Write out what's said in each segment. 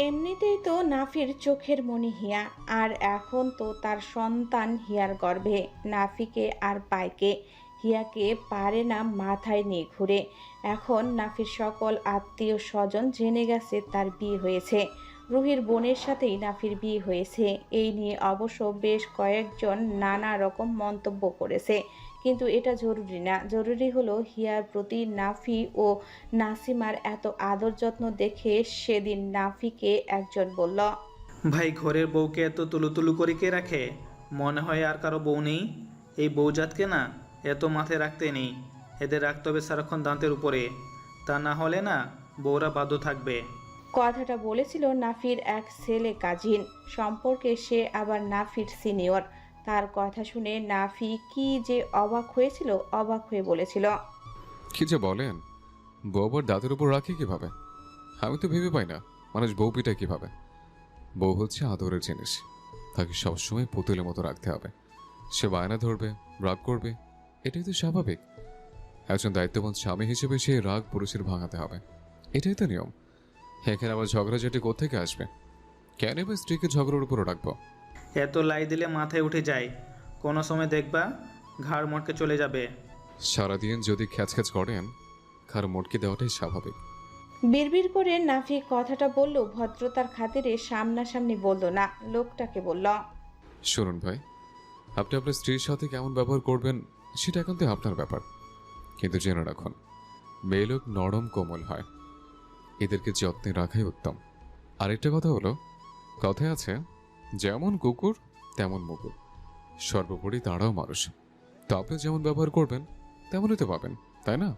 এমনিতেই তো নাফির চোখের মনি হিয়া, আর এখন তো তার সন্তান হিয়ার গর্ভে। নাফিকে আর পায়কে, হিয়াকে পারে না মাথায় নিয়ে ঘুরে। এখন নাফির সকল আত্মীয় স্বজন জেনে গেছে তার বিয়ে হয়েছে। রুহির বোনের সাথেই নাফির বিয়ে হয়েছে। এই নিয়ে অবশ্য বেশ কয়েকজন নানা রকম মন্তব্য করেছে, কিন্তু এটা জরুরি না। জরুরি হলো হিয়ার প্রতি নাফি ও নাসিমার এত আদর যত্ন দেখে। সেদিন নাফিকে একজন বলল, ভাই, ঘরের বউকে এত তুলু করে কে রাখে? মনে হয় আর কারো বউ নেই। এই বউজাতকে না এত মাথায় রাখতে নেই। এদের রাখতে হবে সারাক্ষণ দাঁতের উপরে, তা না হলে না বউরা বাধ্য থাকবে। কথাটা বলেছিল নাফির এক ছেলে কাজিন সম্পর্কে, সে আবার নাফির সিনিয়র। তার কথা শুনে নাফি কি যে অবাক হয়েছিল, অবাক হয়ে বলেছিল, কি যে বলেন, বউ আবার দাঁতের উপর রাখে কিভাবে? আমি তো ভেবে পাই না মানুষ বউ পিটায় কিভাবে। বউ হচ্ছে আদরের জিনিস, তাকে সবসময় পুতুলের মতো রাখতে হবে। সে বায়না ধরবে, রাগ করবে, এটাই তো স্বাভাবিক। একজন দায়িত্ববান স্বামী হিসেবে সেই রাগ পুরুষের ভাঙাতে হবে, এটাই তো নিয়ম। এখানে আবার ঝগড়াঝাটি কোত্থেকে আসবে? কেন এবার স্ত্রীকে ঝগড়ার উপরে রাখবো? এত লাই দিলে মাথায় উঠে যায়, কোনো সময় দেখবা ঘাড় মটকে চলে যাবে। সারাদিন যদি খ্যাচ করেন, কারো মোটকে দেওয়াটাই স্বাভাবিক। বিড়বিড় করে নাফি কথাটা বলল, ভদ্রতার খাতিরে সামনাসামনি বলল না, লোকটাকে বলল, শুনুন ভাই, আপনি আপনার স্ত্রীর সাথে কেমন ব্যবহার করবেন সেটা এখন তো আপনার ব্যাপার, কিন্তু জেনে রাখুন, মেয়ে লোক নরম কোমল হয়, এদেরকে যত্নে রাখাই উত্তম। আরেকটা কথা হলো, কথায় আছে, যেমন কুকুর তেমন মুকুর, সর্বোপরি তারাও মানুষ। তো আপনি যেমন ব্যবহার করবেন তেমনই তো পাবেন, তাই না?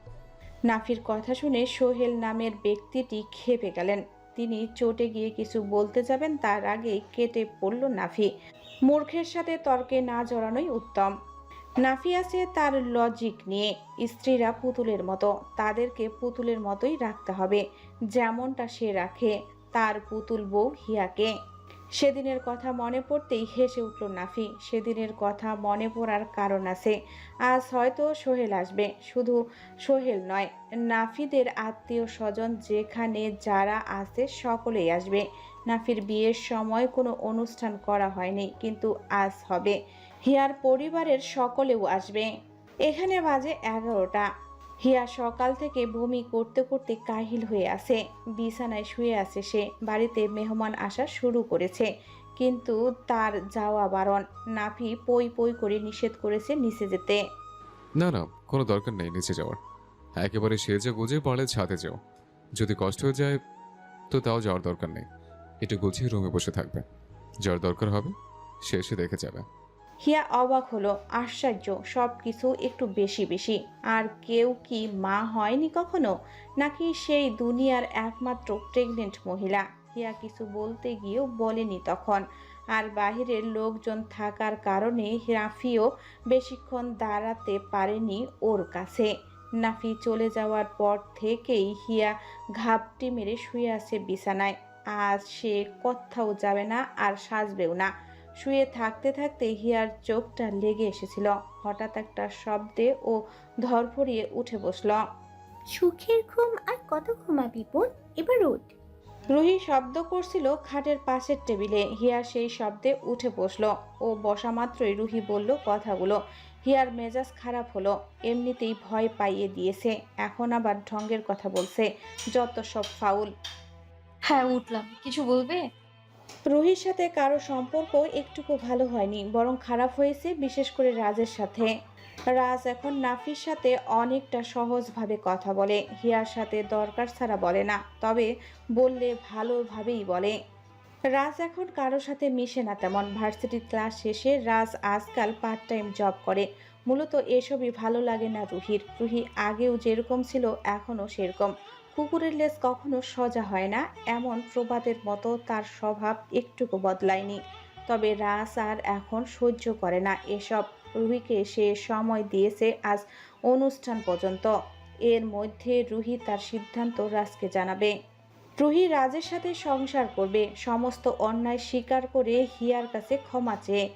নাফির কথা শুনে সোহেল নামের ব্যক্তিটি ক্ষেপে গেলেন। তিনি চটে গিয়ে কিছু বলতে যাবেন, তার আগেই কেটে পড়ল নাফি। মূর্খের সাথে তর্কে না জড়ানোই উত্তম। নাফি আছে তার লজিক নিয়ে। স্ত্রীরা পুতুলের মতো, তাদেরকে পুতুলের মতোই রাখতে হবে, যেমনটা সে রাখে তার পুতুল বউ হিয়াকে। সেদিনের কথা মনে পড়তেই হেসে উঠল নাফি। সেদিনের কথা মনে পড়ার কারণ আছে। আজ হয়তো সোহেল আসবে, শুধু সোহেল নয়, নাফিদের আত্মীয় স্বজন যেখানে যারা আছে সকলেই আসবে। নাফির বিয়ের সময় কোনো অনুষ্ঠান করা হয়নি, কিন্তু আজ হবে। হিয়ার পরিবারের সকলেও আসবে। এখানে বাজে 11টা। হিয়া সকাল থেকে বমি করতে করতে কাহিল হয়ে আছে। বিছানায় শুয়ে আছে সে। বাড়িতে মেহমান আসা শুরু করেছে, কিন্তু তার যাওয়া বারণ। নাফি পই পই করে নিষেধ করেছে নিচে যেতে। না না, কোনো দরকার নেই নিচে যাওয়ার। একেবারে সেজে গুজে পারলে ছাদে যাও। যদি কষ্ট হয়ে যায় তো তাও যাওয়ার দরকার নেই, একটু গুছিয়ে রুমে বসে থাকবে। যার দরকার হবে সে এসে দেখে যাবে। হিয়া অবাক হলো। আশ্চর্য, সব কিছু একটু বেশি বেশি। আর কেউ কি মা হয়নি কখনো, নাকি সেই দুনিয়ার একমাত্র প্রেগনেন্ট মহিলা? হিয়া কিছু বলতে গিয়েও বলেনি তখন। আর বাহিরের লোকজন থাকার কারণে নাফিও বেশিক্ষণ দাঁড়াতে পারেনি ওর কাছে। নাফি চলে যাওয়ার পর থেকেই হিয়া ঘাপটি মেরে শুয়ে আছে বিছানায়। আজ সে কোথাও যাবে না, আর সাজবেও না। শুয়ে থাকতে থাকতে হিয়ার চোখটা লেগে এসেছিল। হঠাৎ একটা শব্দে ও ধরফরিয়ে উঠে বসল। সুখের ঘুম আর কত ঘুমাবি বোন, এবার ওঠ। রুহি শব্দ করছিল খাটের পাশের টেবিলে। হিয়া সেই শব্দে উঠে বসল। ও বসা মাত্রই রুহি বলল কথাগুলো। হিয়ার মেজাজ খারাপ হলো। এমনিতেই ভয় পাইয়ে দিয়েছে, এখন আবার ঢঙ্গের কথা বলছে। যত সব ফাউল। হ্যাঁ, উঠলাম। কিছু বলবে? রুহির সাথে কারো সম্পর্ক একটুকু ভালো হয়নি, বরং খারাপ হয়েছে, বিশেষ করে রাজের সাথে। রাজ এখন নাফির সাথে অনেকটা সহজভাবে কথা বলে। হিয়ার সাথে দরকার ছাড়া বলে না, তবে বললে ভালোভাবেই বলে। রাজ এখন কারোর সাথে মিশে না তেমন। ভার্সিটির ক্লাস শেষে রাজ আজকাল পার্ট টাইম জব করে। মূলত এসবই ভালো লাগে না রুহির। রুহি আগেও যেরকম ছিল এখনও সেরকম। কুকুরের লেজ কখনো সোজা হয় না, এমন প্রবাদের মতো তার স্বভাব একটুকু বদলায়নি। তবে রাজ আর এখন সহ্য করে না এসব। রুহিকে সে সময় দিয়েছে আজ অনুষ্ঠান পর্যন্ত। এর মধ্যে রুহি তার সিদ্ধান্ত রাজকে জানাবে। রুহি রাজের সাথে সংসার করবে, সমস্ত অন্যায় স্বীকার করে হিয়ার কাছে ক্ষমা চেয়ে।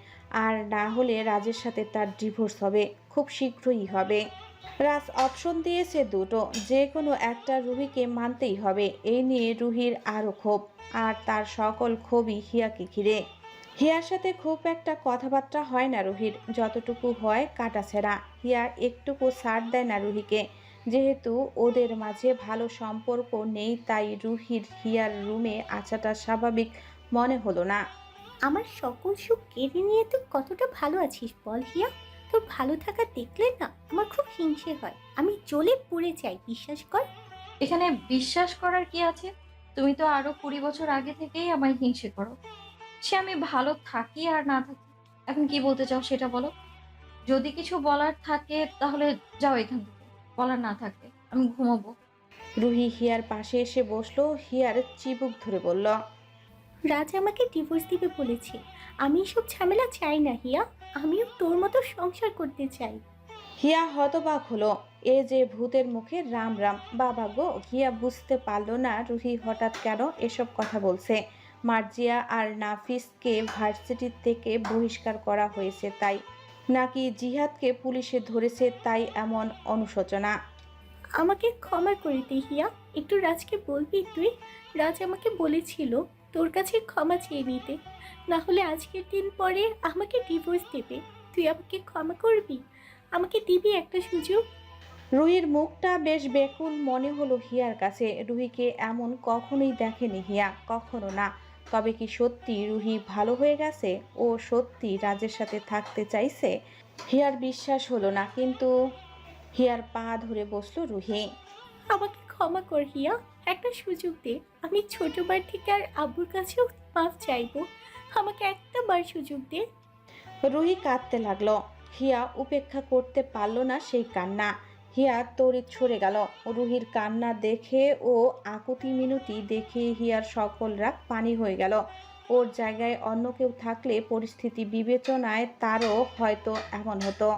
আর না হলে রাজের সাথে তার ডিভোর্স হবে, খুব শীঘ্রই হবে। রাজ অপশন দিয়েছে দুটো, যে কোনো একটা রুহিকে মানতেই হবে। এই নিয়ে রুহির আরও ক্ষোভ, আর তার সকল ক্ষোভই হিয়াকে ঘিরে। হিয়ার সাথে খুব একটা কথাবার্তা হয় না রুহির, যতটুকু হয় কাটাছেঁড়া। হিয়া একটুকু ছাড় দেয় না রুহিকে। যেহেতু ওদের মাঝে ভালো সম্পর্ক নেই, তাই রুহির হিয়ার রুমে আসাটা স্বাভাবিক মনে হলো না। আমার সকল সুখ কেড়ে নিয়ে তুই কতটা ভালো আছিস বল হিয়া। তোর ভালো থাকা দেখলে না আমার খুব হিংসে হয়, আমি জ্বলে পুড়ে যাই, বিশ্বাস কর। এখানে বিশ্বাস করার কি আছে? তুমি তো আরো 20 বছর আগে থেকেই আমায় হিংসে করো। সে আমি ভালো থাকি আর না থাকি, এখন কি বলতে চাও সেটা বলো। যদি কিছু বলার থাকে তাহলে যাও এখান থেকে, বলার না থাকলে আমি ঘুমাবো। রুহি হিয়ার পাশে এসে বসলো। হিয়ার চিবুক ধরে বলল, রাজ আমাকে ডিভোর্স দিবে বলেছে। আমি এসব ঝামেলা চাই না হিয়া, আমিও তোর মতো সংসার করতে চাই। হিয়া হতবাক হলো। এ যে ভূতের মুখে রাম রাম, বাবা গো! হিয়া বুঝতে পারলো না রুহি হঠাৎ কেন এসব কথা বলছে। মার্জিয়া আর নাফিসকে ভার্সিটি থেকে বহিষ্কার করা হয়েছে তাই, নাকি জিহাদকে পুলিশে ধরেছে তাই এমন অনুশোচনা? আমাকে ক্ষমা করে দে হিয়া, একটু রাজকে বলবি তুই? রাজ আমাকে বলেছিল তোর কাছে ক্ষমা চেয়ে নিতে, না হলে আজকের দিন পরে আমাকে ডিভোর্স দেবে। তুই আমাকে ক্ষমা করবি? আমাকে দিবি একটা সুযোগ? রুহির মুখটা বেশ বেকুল মনে হলো হিয়ার কাছে। রুহিকে এমন কখনোই দেখেনি হিয়া, কখনো না। তবে কি সত্যি রুহি ভালো হয়ে গেছে? ও সত্যি রাজের সাথে থাকতে চাইছে? হিয়ার বিশ্বাস হলো না, কিন্তু হিয়ার পা ধরে বসলো রুহি। আমাকে ক্ষমা কর হিয়া, একটা সুযোগ দে। আমি ছোটবার থেকে আর আব্বুর কাছেও মাফ চাইবো, আমাকে একটা বার সুযোগ দে। রুহি কাঁদতে লাগলো। হিয়া উপেক্ষা করতে পারলো না সেই কান্না। হিয়া তড়িৎ সরে গেল। রুহির কান্না দেখে ও আকুতি মিনতি দেখে হিয়ার সকল রাগ পানি হয়ে গেল। ওর জায়গায় অন্য কেউ থাকলে পরিস্থিতি বিবেচনায় তারও হয়তো এমন হতো।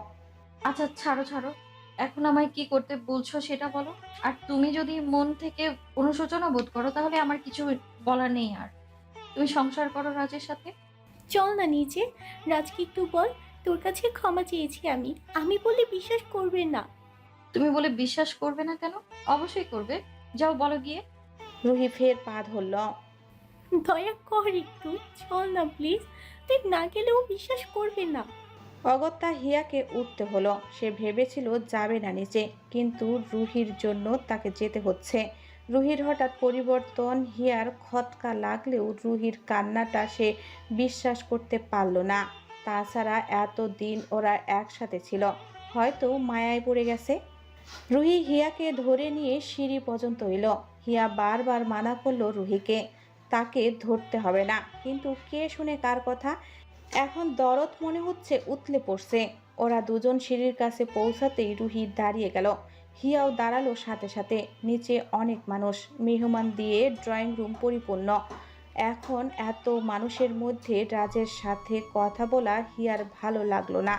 আচ্ছা ছাড়ো ছাড়ো, এখন আমায় কি করতে বলছো সেটা বলো। আর তুমি যদি মন থেকে অনুশোচনা বোধ করো তাহলে আমার কিছু বলার নেই আর। তুমি সংসার করো রাজের সাথে। চল না নিচে, রাজকে একটু বল তোর কাছে ক্ষমা চেয়েছি আমি। আমি বলে বিশ্বাস করবে না। তুমি বলে বিশ্বাস করবে না কেন? অবশ্যই করবে, যাও বলো গিয়ে। রুহি ফের পা ধরল। দয়া কর একটু, চল না প্লিজ। তুই না গেলেও বিশ্বাস করবে না। অগত্যা হিয়াকে উঠতে হলো। সে ভেবেছিল যাবে না নিচে, কিন্তু রুহির জন্য তাকে যেতে হচ্ছে। রুহির হঠাৎ পরিবর্তন হিয়ার খটকা লাগলেও রুহির কান্নাটা সে বিশ্বাস করতে পারল না। তাছাড়া এতদিন ওরা একসাথে ছিল, হয়তো মায়ায় পড়ে গেছে। রুহি হিয়াকে ধরে নিয়ে সিঁড়ি পর্যন্ত এলো। হিয়া বারবার মানা করলো রুহিকে, তাকে ধরতে হবে না, কিন্তু কে শুনে কার কথা? এখন দরদ মনে হচ্ছে উতলে পড়ছে। ওরা দুজন সিঁড়ির কাছে পৌঁছাতেই রুহি দাঁড়িয়ে গেল। হিয়াও দাঁড়ালো সাথে সাথে। নিচে অনেক মানুষ, মেহমান দিয়ে ড্রয়িং রুম পরিপূর্ণ। এখন এত মানুষের মধ্যে রাজের সাথে কথা বলা হিয়ার ভালো লাগলো না।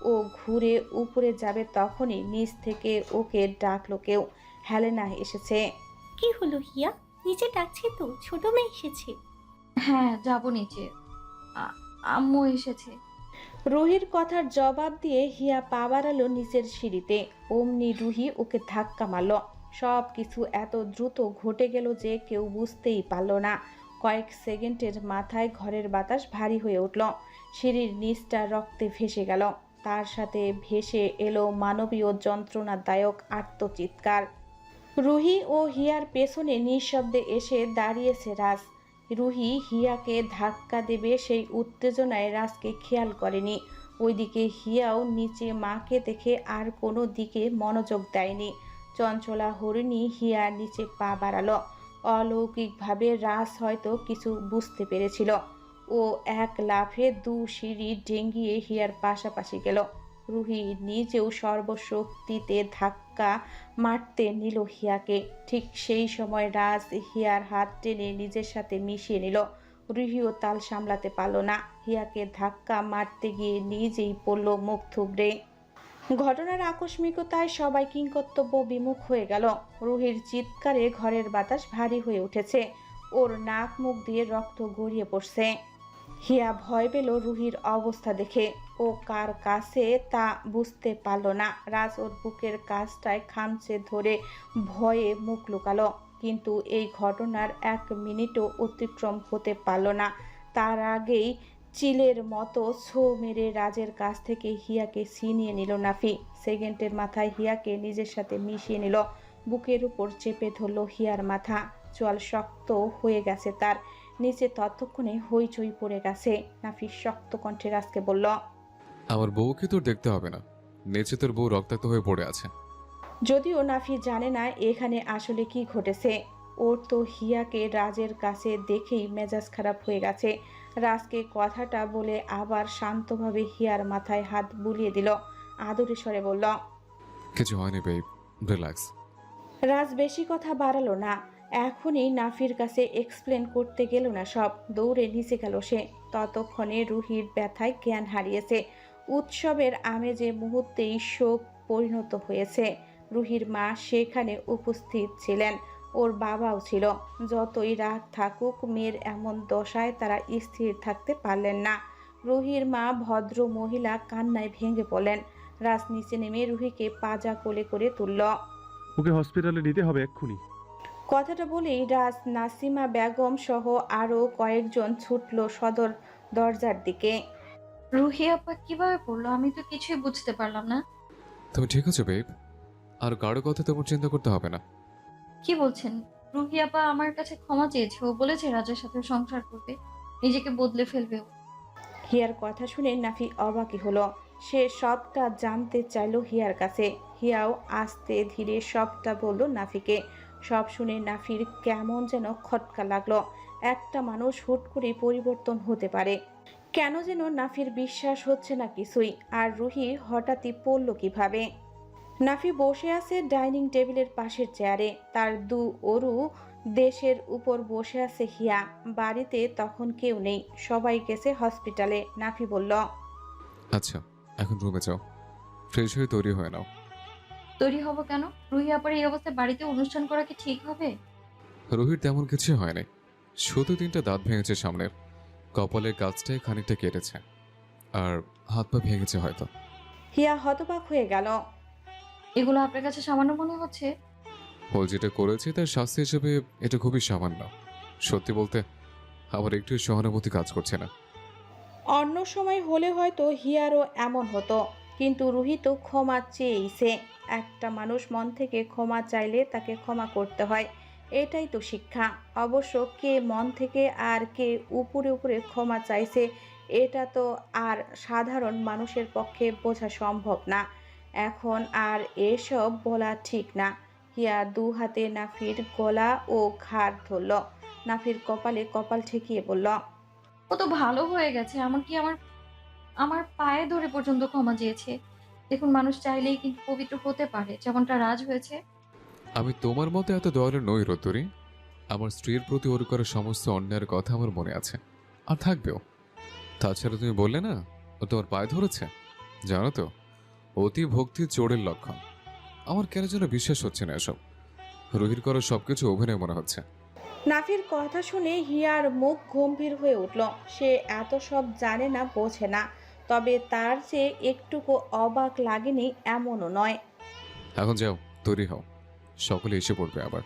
ও ঘুরে উপরে যাবে তখনই নিচ থেকে ওকে ডাকলো কেউ। হেলেনা এসেছে। কি হলো হিয়া, নিচে ডাকছে তো, ছোট মেয়ে এসেছে। হ্যাঁ যাবো নিচে, আ- আম্মু এসেছে। রুহির কথার জবাব দিয়ে হিয়া পা বাড়ালো নিচের সিঁড়িতে। অমনি রুহি ওকে ধাক্কা মারল। সব কিছু এত দ্রুত ঘটে গেল যে কেউ বুঝতেই পারল না। কয়েক সেকেন্ডের মাথায় ঘরের বাতাস ভারী হয়ে উঠল। সিঁড়ির নিচটা রক্তে ভেসে গেল। তার সাথে ভেসে এলো মানবীয় যন্ত্রণাদায়ক আর্তচিৎকার। রুহি ও হিয়ার পেছনে নিঃশব্দে এসে দাঁড়িয়েছে রাজ। রুহি হিয়াকে ধাক্কা দেবে সেই উত্তেজনায় রাজকে খেয়াল করেনি। ওইদিকে হিয়াও নিচে মাকে দেখে আর কোনো দিকে মনোযোগ দেয়নি। চঞ্চলা হরিণী হিয়ার নিচে পা বাড়ালো। অলৌকিকভাবে রাজ হয়তো কিছু বুঝতে পেরেছিল। ও এক লাফে 2 সিঁড়ি ডিঙিয়ে হিয়ার পাশাপাশি গেল। রুহি নিজেও সর্বশক্তিতে ধাক্কা মারতে নিল হিয়াকে। ঠিক সেই সময় রাজ হিয়ার হাত টেনে নিজের সাথে মিশিয়ে নিল। রুহিও তাল সামলাতে পারল না। হিয়াকে ধাক্কা মারতে গিয়ে নিজেই পড়ল মুখ থুবড়ে। ঘটনার আকস্মিকতায় সবাই কিংকর্তব্য বিমুখ হয়ে গেল। রুহির চিৎকারে ঘরের বাতাস ভারী হয়ে উঠেছে। ওর নাক মুখ দিয়ে রক্ত গড়িয়ে পড়ছে। হিয়া ভয় পেল রুহির অবস্থা দেখে। ও কার কাছে তা বুঝতে পারল না। রাজ ওর বুকের কাছটায় খামচে ধরে ভয়ে মুখ লুকালো, কিন্তু এই ঘটনার 1 মিনিটও অতিক্রম হতে পারল না। তার আগেই চিলের মতো ছো মেরে রাজের কাছ থেকে হিয়াকে ছিনিয়ে নিল নাফি। সেকেন্ডের মাথায় হিয়াকে নিজের সাথে মিশিয়ে নিল, বুকের উপর চেপে ধরল হিয়ার মাথা। চোয়াল শক্ত হয়ে গেছে তার, নিচে ততক্ষণে হইচই পড়ে গেছে। নাফি শক্ত কণ্ঠে রাজকে বলল, আমার বউকে তোর দেখতে হবে না, নিচে তোর বউ রক্তাক্ত হয়ে পড়ে আছে। যদিও নাফি জানে না এখানে আসলে কি ঘটেছে। ওর তো হিয়াকে রাজের কাছে দেখেই মেজাজ খারাপ হয়ে গেছে। রাজকে কথাটা বলে আবার শান্তভাবে হিয়ার মাথায় হাত বুলিয়ে দিল, আদরে স্বরে বলল, কিছু হয়নি বেব, রিল্যাক্স। রাজ বেশি কথা বাড়ালো না। এখনই নাফির কাছে এক্সপ্লেন করতে গেল না সব, দৌড়ে নিচে গেল সে। ততক্ষণে রুহির ব্যথায় জ্ঞান হারিয়েছে। উৎসবের আমেজে মুহূর্তেই শোক পরিণত হয়েছে। রুহির মা সেখানে উপস্থিত ছিলেন, ওর বাবাও ছিল। যতই রাগ থাকুক, মেয়ের এমন দশায় তারা স্থির থাকতে পারলেন না। রুহির মা ভদ্র মহিলা কান্নায় ভেঙে পড়লেন। রাজ নিচে নেমে রুহিকে পাজা কোলে করে তুলল। ওকে হসপিটালে নিতে হবে এক্ষুনি। কথাটা বলেই রাজ, নাসিমা বেগম সহ আরও কয়েকজন ছুটল সদর দরজার দিকে। রুহি আপা কিভাবে পড়লো আমি তো কিছুই বুঝতে পারলাম না। তুমি ঠিক আছো বেব, আর কারো কথা তোমার চিন্তা করতে হবে না। কি বলছেন? রুহি আপা আমার কাছে ক্ষমা চেয়েছে, ও বলেছে রাজের সাথে সংসার করবে, নিজেকে বদলে ফেলবে ও। হিয়ার কথা শুনে নাফি অবাকই হলো। সে সবটা জানতে চাইল হিয়ার কাছে। হিয়াও আস্তে ধীরে সবটা বলল নাফিকে। সব শুনে নাফির কেমন যেন খটকা লাগলো। একটা মানুষ হুট করে পরিবর্তন হতে পারে, কেন যেন নাফির বিশ্বাস হচ্ছে না কিছুই। আর রুহি হঠাৎই পড়ল কিভাবে? নাফি বসে আছে ডাইনিং টেবিলের পাশের চেয়ারে, তার দু অরু দেশের উপর বসে আছে হিয়া। বাড়িতে তখন কেউ নেই, সবাই গেছে হসপিটালে। নাফি বলল, আচ্ছা, এখন রুমে যাও, ফ্রেশ হয়ে তৈরি হয়ে নাও। তৈরি হব কেন? রুহি আপার এই অবস্থায় বাড়িতে অনুষ্ঠান করা কি ঠিক হবে? রুহির তেমন কিছু হয়নি, শুধু 3টা দাঁত ভেঙেছে সামনের, কপালের কাছটায় খানিকটা কেটেছে, আর হাত পা ভেঙেছে হয়তো। হিয়া হতবাক হয়ে গেল। এগুলো আপনার কাছে সামান্য মনে হচ্ছে? ও যেটা করেছে তার শাস্তি হিসেবে এটা খুবই সামান্য। সত্যি বলতে আমার একটু সহানুভূতি কাজ করছে না। অন্য সময় হলে হয়তো হিয়ারও এমন হতো, কিন্তু রুহি তো ক্ষমা চেয়েইছে। একটা মানুষ মন থেকে ক্ষমা চাইলে তাকে ক্ষমা করতে হয়, এটাই তো শিক্ষা। অবশ্য কে মন থেকে আর কে উপরে উপরে ক্ষমা চাইছে, এটা তো আর সাধারণ মানুষের পক্ষে বোঝা সম্ভব না। এখন আর এসব বলা ঠিক না। হিয়া 2 হাতে নাফির গলা ও ঘাড় ধরল, নাফির কপালে কপাল ঠেকিয়ে বলল, ও তো ভালো হয়ে গেছে, এমনকি আমার আমার পায়ে ধরে পর্যন্ত ক্ষমা চেয়েছে। দেখুন, মানুষ চাইলেই কিন্তু পবিত্র হতে পারে, যেমনটা রাজ হয়েছে। আমি তোমার মতো এত দয়ালু নই রতুরি। আমার স্ত্রীর প্রতি ওর করা সমস্ত অন্যায়ের কথা আমার মনে আছে, আর থাকবেও। তাছাড়া তুমি বললে না ও তোমার পায়ে ধরেছে, জানো তো অতি ভক্তি চোরের লক্ষণ। আমার কেন যেন বিশ্বাস হচ্ছে না এসব। রুহির করা সবকিছু অভিনয় মনে হচ্ছে। নাফির কথা শুনে হিয়ার মুখ গম্ভীর হয়ে উঠল। সে এত সব জানে না, বোঝে না, তবে তার যে একটুকু অবাক লাগেনি এমনও নয়। এখন যাও, তৈরি হও, সকলে এসে পড়বে আবার।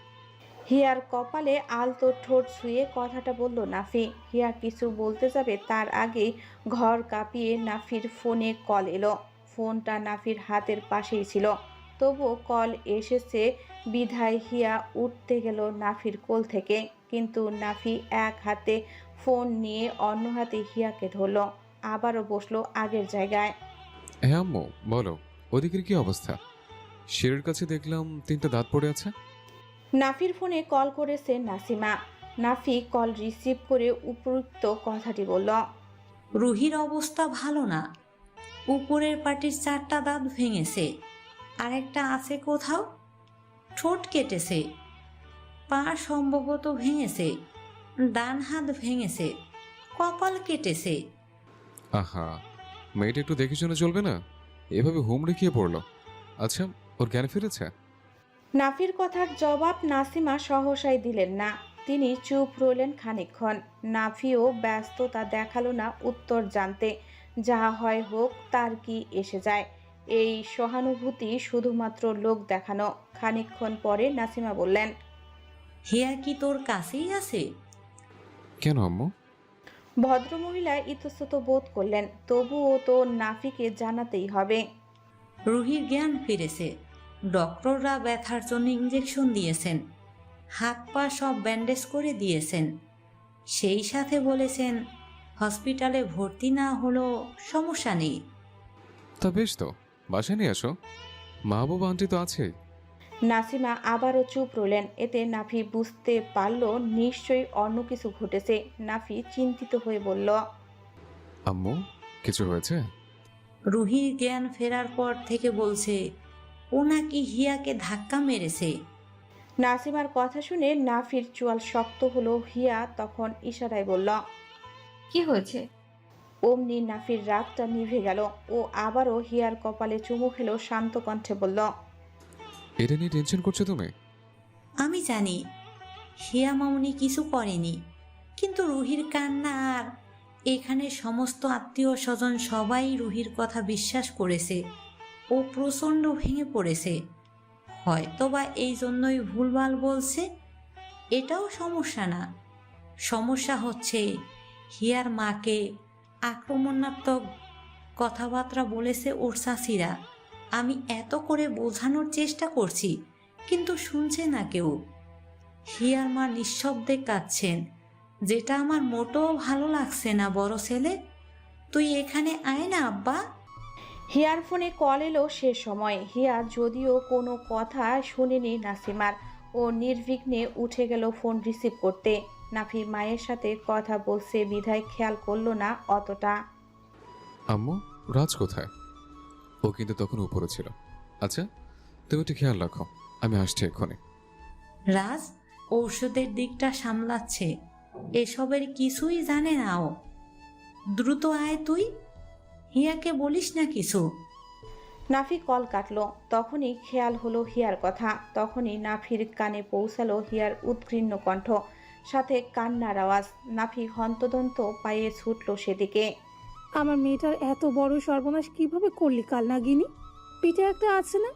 হিয়ার কপালে আলতো ঠোঁট ছুঁয়ে কথাটা বলল নাফি। হিয়া কিছু বলতে যাবে তার আগেই ঘর কাঁপিয়ে নাফির ফোনে কল এলো। ফোনটা নাফির হাতের পাশেই ছিল, তবুও কল এসেছে বিধায় হিয়া উঠতে গেল নাফির কোল থেকে। কিন্তু নাফি এক হাতে ফোন নিয়ে অন্য হাতে হিয়াকে ধরল, আবারও বসলো আগের জায়গায়। হ্যাঁ আম্মু, বলো ওদিকের কি অবস্থা? শিরের কাছে দেখলাম 3টা দাঁত পড়ে আছে। নাফির ফোনে কল করেছে নাসিমা। নাফি কল রিসিভ করে উপরোক্ত কথাটি বলল। রুহির অবস্থা ভালো না, উপরের পাটির 4টা দাঁত ভেঙেছে, আর একটা আছে কোথাও, ঠোঁট কেটেছে, পা সম্ভবত ভেঙেছে, ডান হাত ভেঙেছে, কপাল কেটেছে। আহা, মেয়েটা একটু দেখে শুনে চলবে না? এভাবে হুমড়ে খেয়ে পড়লো। আচ্ছা, ওর জ্ঞান ফিরেছে? নাফির কথার জবাব নাসিমা সহসাই দিলেন না। তিনি চুপ রইলেন খানিকক্ষণ। নাফিও ব্যস্ততা দেখালো না উত্তর জানতে। যাহা হয় হোক, তার কি এসে যায়। এই সহানুভূতি শুধুমাত্র লোক দেখানো। খানিকক্ষণ পরে নাসিমা বললেন, হিয়া কি তোর কাছেই আছে? কেন আম্মু? ভদ্রমহিলা ইতস্তত বোধ করলেন, তবুও তো নাফিকে জানাতেই হবে। রুহির জ্ঞান ফিরেছে। ডক্টররা ব্যথার জন্য ইঞ্জেকশন দিয়েছেন, হাত পা সব ব্যান্ডেজ করে দিয়েছেন, সেই সাথে বলেছেন হসপিটালে ভর্তি না হলেও সমস্যা নেই। তা বেশ তো, বাসায় নিয়ে আসো, মা বাবা আন্টি তো আছেই। নাসিমা আবারও চুপ রইলেন। এতে নাফি বুঝতে পারল নিশ্চয়ই অন্য কিছু ঘটেছে। নাফি চিন্তিত হয়ে বলল, আম্মু, কিছু হয়েছে? রুহির জ্ঞান ফেরার পর থেকে বলছে ও নাকি হিয়াকে ধাক্কা মেরেছে। নাসিমার কথা শুনে নাফির চোয়াল শক্ত হলো। হিয়া তখন ইশারায় বলল। কি হয়েছে? অমনি নাফির রাগটা নিভে গেল। ও আবারও হিয়ার কপালে চুমু খেলো। শান্ত কণ্ঠে বলল, এটা নিয়ে টেনশন করছো তুমি? আমি জানি হিয়া মামুনি কিছু করেনি, কিন্তু রুহির কান্না আর এখানে সমস্ত আত্মীয় স্বজন সবাই রুহির কথা বিশ্বাস করেছে। ও প্রচণ্ড ভেঙে পড়েছে। হয়তোবা এই জন্যই ভুলভাল বলছে। এটাও সমস্যা না। সমস্যা হচ্ছে হিয়ার মাকে আক্রমণাত্মক কথাবার্তা বলেছে ওর চাচিরা। আমি এত করে বোঝানোর চেষ্টা করছি, কিন্তু শুনছে না কেউ। হিয়ার মা নিঃশব্দে কাঁদছেন, যেটা আমার মোটেও ভালো লাগছে না। বড় ছেলে, তুই এখানে আয় না আব্বা। হিয়ার ফোনে কল এলো সে সময়। হিয়া যদিও কোনো কথা শুনেনি নাসিমার, ও নির্বিঘ্নে উঠে গেল ফোন রিসিভ করতে। নাফি মায়ের সাথে কথা বলছে বিধায় খেয়াল করলো না অতটা। আম্মু, রাজ কোথায়? ও কিন্তু তখন উপরে ছিল। আচ্ছা, তুমি একটু খেয়াল রাখো, আমি আসছি এক্ষুনি। রাজ ঔষধের দিকটা সামলাচ্ছে, এসবের কিছুই জানে না ও। দ্রুত আয় তুই, হিয়াকে বলিস না কিছু। নাফি কল কাটলো। তখনই খেয়াল হলো হিয়ার কথা। তখনই নাফির কানে পৌঁছালো হিয়ার উদ্ঘৃণ্য কণ্ঠ, সাথে কান্নার আওয়াজ। নাফি হন্তদন্ত পায়ে ছুটল সেদিকে। আমার মেয়েটার এত বড় সর্বনাশ কিভাবে করলি কাল নাগিনী? পেটে একটা আছে না?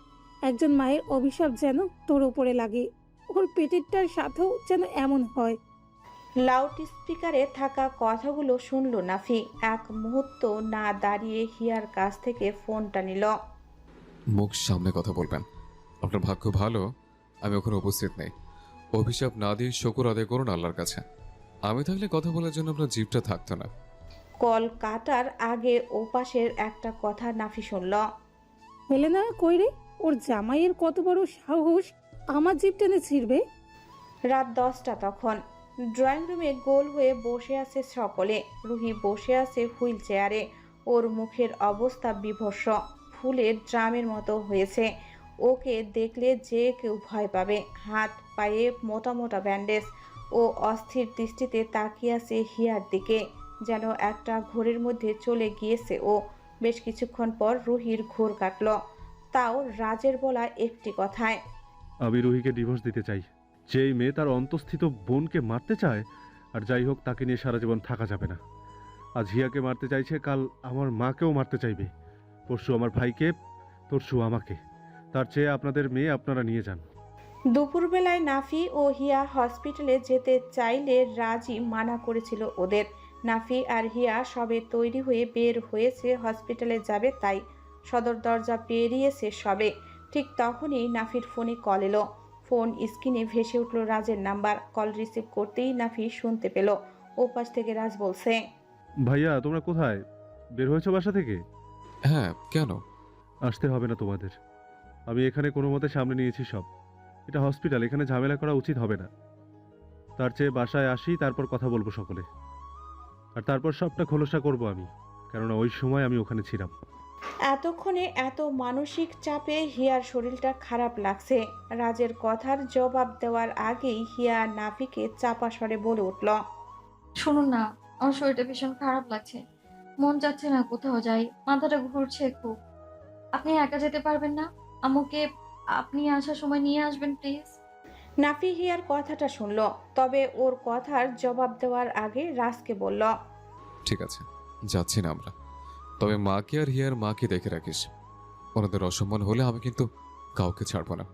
একজন মায়ের অভিশাপ যেন তোর উপরে লাগে। ওর পেটেরটার সাথেও যেন এমন হয়। লাউড স্পিকারে থাকা কথাগুলো শুনল নাফি। এক মুহূর্ত না দাঁড়িয়ে হিয়ার কাছ থেকে ফোনটা নিল। মুখ সামনে কথা বলবেন। আপনার ভাগ্য ভালো আমি ওখানে উপস্থিত নেই। অভিশাপ না দিয়ে শুকর আদায় করুন আল্লাহর কাছে। আমি থাকলে কথা বলার জন্য আপনার জিভটা থাকতো না। কল কাটার আগে ওপাশের একটা কথা নাফি শুনল। হেলেনা কই রে? ওর জামাইয়ের কত বড় সাহস আমার জিভ টেনে ছিঁড়বে। রাত 10টা তখন। ড্রয়িং রুমে গোল হয়ে বসে আছে সকলে। রুহি বসে আছে হুইল চেয়ারে। ওর মুখের অবস্থা বিভৎস, ফুলের ড্রামের মতো হয়েছে। ওকে দেখলে যে কেউ ভয় পাবে। হাত পায়ে মোটা মোটা ব্যান্ডেজ। ও অস্থির দৃষ্টিতে তাকিয়ে আছে হিয়ার দিকে, যেন একটা ঘোরের মধ্যে চলে গিয়েছে ও। বেশ কিছুক্ষণ পর রুহির ঘোর কাটল, তাও রাজের বলা একটি কথায়। আমি রুহিকে ডিভোর্স দিতে চাই। যেই মেয়ে তার অন্তঃস্থিত বোনকে মারতে চায়, আর যাই হোক তাকে নিয়ে সারা জীবন থাকা যাবে না। আজ হিয়াকে মারতে চাইছে, কাল আমার মাকেও মারতে চাইবে, পরশু আমার ভাইকে, তরশু আমাকে। তার চেয়ে আপনাদের মেয়ে আপনারা নিয়ে যান। দুপুরবেলায় নাফি ও হিয়া হসপিটালে যেতে চাইলে রাজি মানা করেছিল ওদের। নাফি আর হিয়া সবে তৈরি হয়ে বের হয়েছে হসপিটালে যাবে, তাই সদর দরজা পেরিয়েছে সবে। ঠিক তখনই নাফির ফোনে কল এলো। ফোন স্ক্রিনে ভেসে উঠল রাজের নাম্বার। কল রিসিভ করতেই নাফি শুনতে পেল ওপাশ থেকে রাজ বলছে, ভাইয়া তোমরা কোথায়? বের হয়েছো বাসা থেকে? হ্যাঁ, কেন? আসতে হবে না তোমাদের। আমি এখানে কোনো মতে সামনে নিয়েছি সব। এটা হসপিটাল, এখানে ঝামেলা করা উচিত হবে না। তার চেয়ে বাসায় আসি, তারপর কথা বলবো সকলে, আর তারপর সবটা খোলসা করব আমি, কেননা ওই সময় আমি ওখানে ছিলাম। এতক্ষণে এত মানসিক চাপে হিয়ার শরীরটা খারাপ লাগছে। রাজের কথার জবাব দেওয়ার আগেই হিয়া নাফিকে চাপা স্বরে বলে উঠল, শুনুন না, আমার শরীরটা ভীষণ খারাপ লাগছে। মন যাচ্ছে না কোথাও যাই, মাথাটা ঘুরছে খুব। আপনি একা যেতে পারবেন না? আম্মুকে আপনি আসার সময় নিয়ে আসবেন প্লিজ। নাফি হিয়ার কথাটা শুনল, তবে ওর কথার জবাব দেওয়ার আগে রাজকে বলল, ঠিক আছে, যাচ্ছি না আমরা। তবে মাকে আর হিয়ার মাকে দেখে রাখিস। ওনাদের অসম্মান হলে আমি কিন্তু কাউকে ছাড়বো না।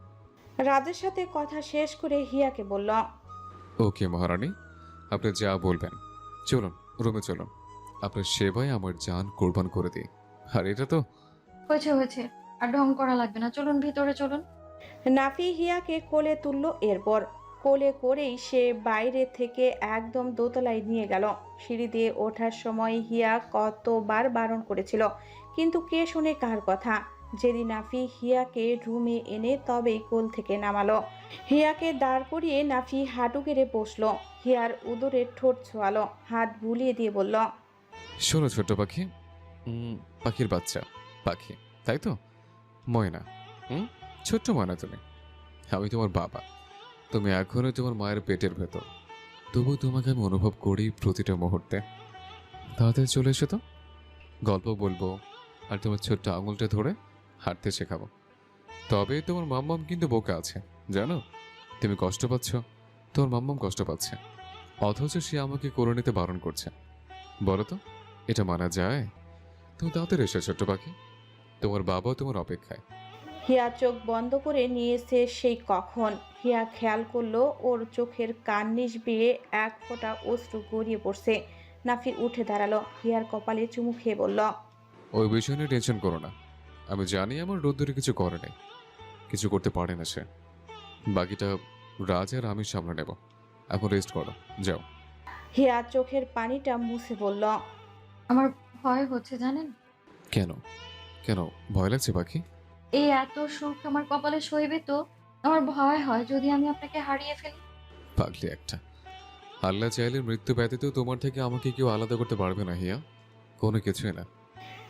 রাজের সাথে কথা শেষ করে হিয়াকে বলল, ওকে মহারানী, আপনি যা বলবেন। চলুন রুমে চলুন, আপনার সেবায় আমার জান কোরবান করে দিই। আর এটা তো হয়েছে হয়েছে, আর ঢং করা লাগবে না, চলুন ভিতরে চলুন। নাফি হিয়াকে কোলে তুলল। এরপর কোলে করেই সে বাইরে থেকে একদম দোতলায় নিয়ে গেল। সিঁড়ি দিয়ে ওঠার সময় হিয়া কতবার বারণ করেছিল, কিন্তু কে শুনে কার কথা। যেদিন নাফি হিয়াকে রুমে এনে তবেই কোল থেকে নামালো। হিয়াকে দাঁড় করিয়ে নাফি হাঁটু গেড়ে বসলো। হিয়ার উদরে ঠোঁট ছোঁয়ালো, হাত বুলিয়ে দিয়ে বলল, শোনো ছোট্ট পাখি, পাখির বাচ্চা পাখি, তাই তো? ময়না, ছোট্ট ময়না তুমি। আমি তোমার বাবা, তুমি এখনো তোমার মায়ের পেটের ভেতর। তবু তোমাকে আমি অনুভব করি প্রতিটা মুহূর্তে। তাড়াতাড়ি চলে এসো তো, গল্প বলবো আর তোমার ছোট্ট আঙুলটা ধরে হাঁটতে শেখাবো। তবে তোমার মাম্মাম কিন্তু বোকা আছে, জানো? তুমি কষ্ট পাচ্ছ, তোমার মাম্মাম কষ্ট পাচ্ছে, অথচ সে আমাকে করে নিতে বারণ করছে। বলো তো, এটা মানা যায়? তুমি তাড়াতাড়ি এসো ছোট্ট পাখি, তোমার বাবা তোমার অপেক্ষায়। হিয়া চোখ বন্ধ করে নিয়েছে সেই কখন। হিয়া খেয়াল করলো ওর চোখের কার্নিশ বেয়ে এক ফোঁটা অশ্রু গড়িয়ে পড়ছে। নাফি উঠে দাঁড়ালো, হিয়ার কপালে চুমু খেয়ে বলল, ওই বিষয় নিয়ে টেনশন করো না। আমি জানি আমার রোদ্দুরে কিছু করে নাই, কিছু করতে পারে না সে। বাকিটা রাজ আর আমি সামলে নেব। এখন রেস্ট করো, যাও। হিয়া চোখের পানিটা মুছে বলল, আমার ভয় হচ্ছে জানেন। কেন কেন ভয় লাগছে পাখি? এই এত সুখ আমার কপালে সইবে তো? আমার ভয় হয় যদি আমি আপনাকে হারিয়ে ফেলি। পাগলি একটা। আল্লাহ চাইলে মৃত্যু ব্যতীত তোমার থেকে আমাকে কেউ আলাদা করতে পারবে না হিয়া, কোনো কিছুই না।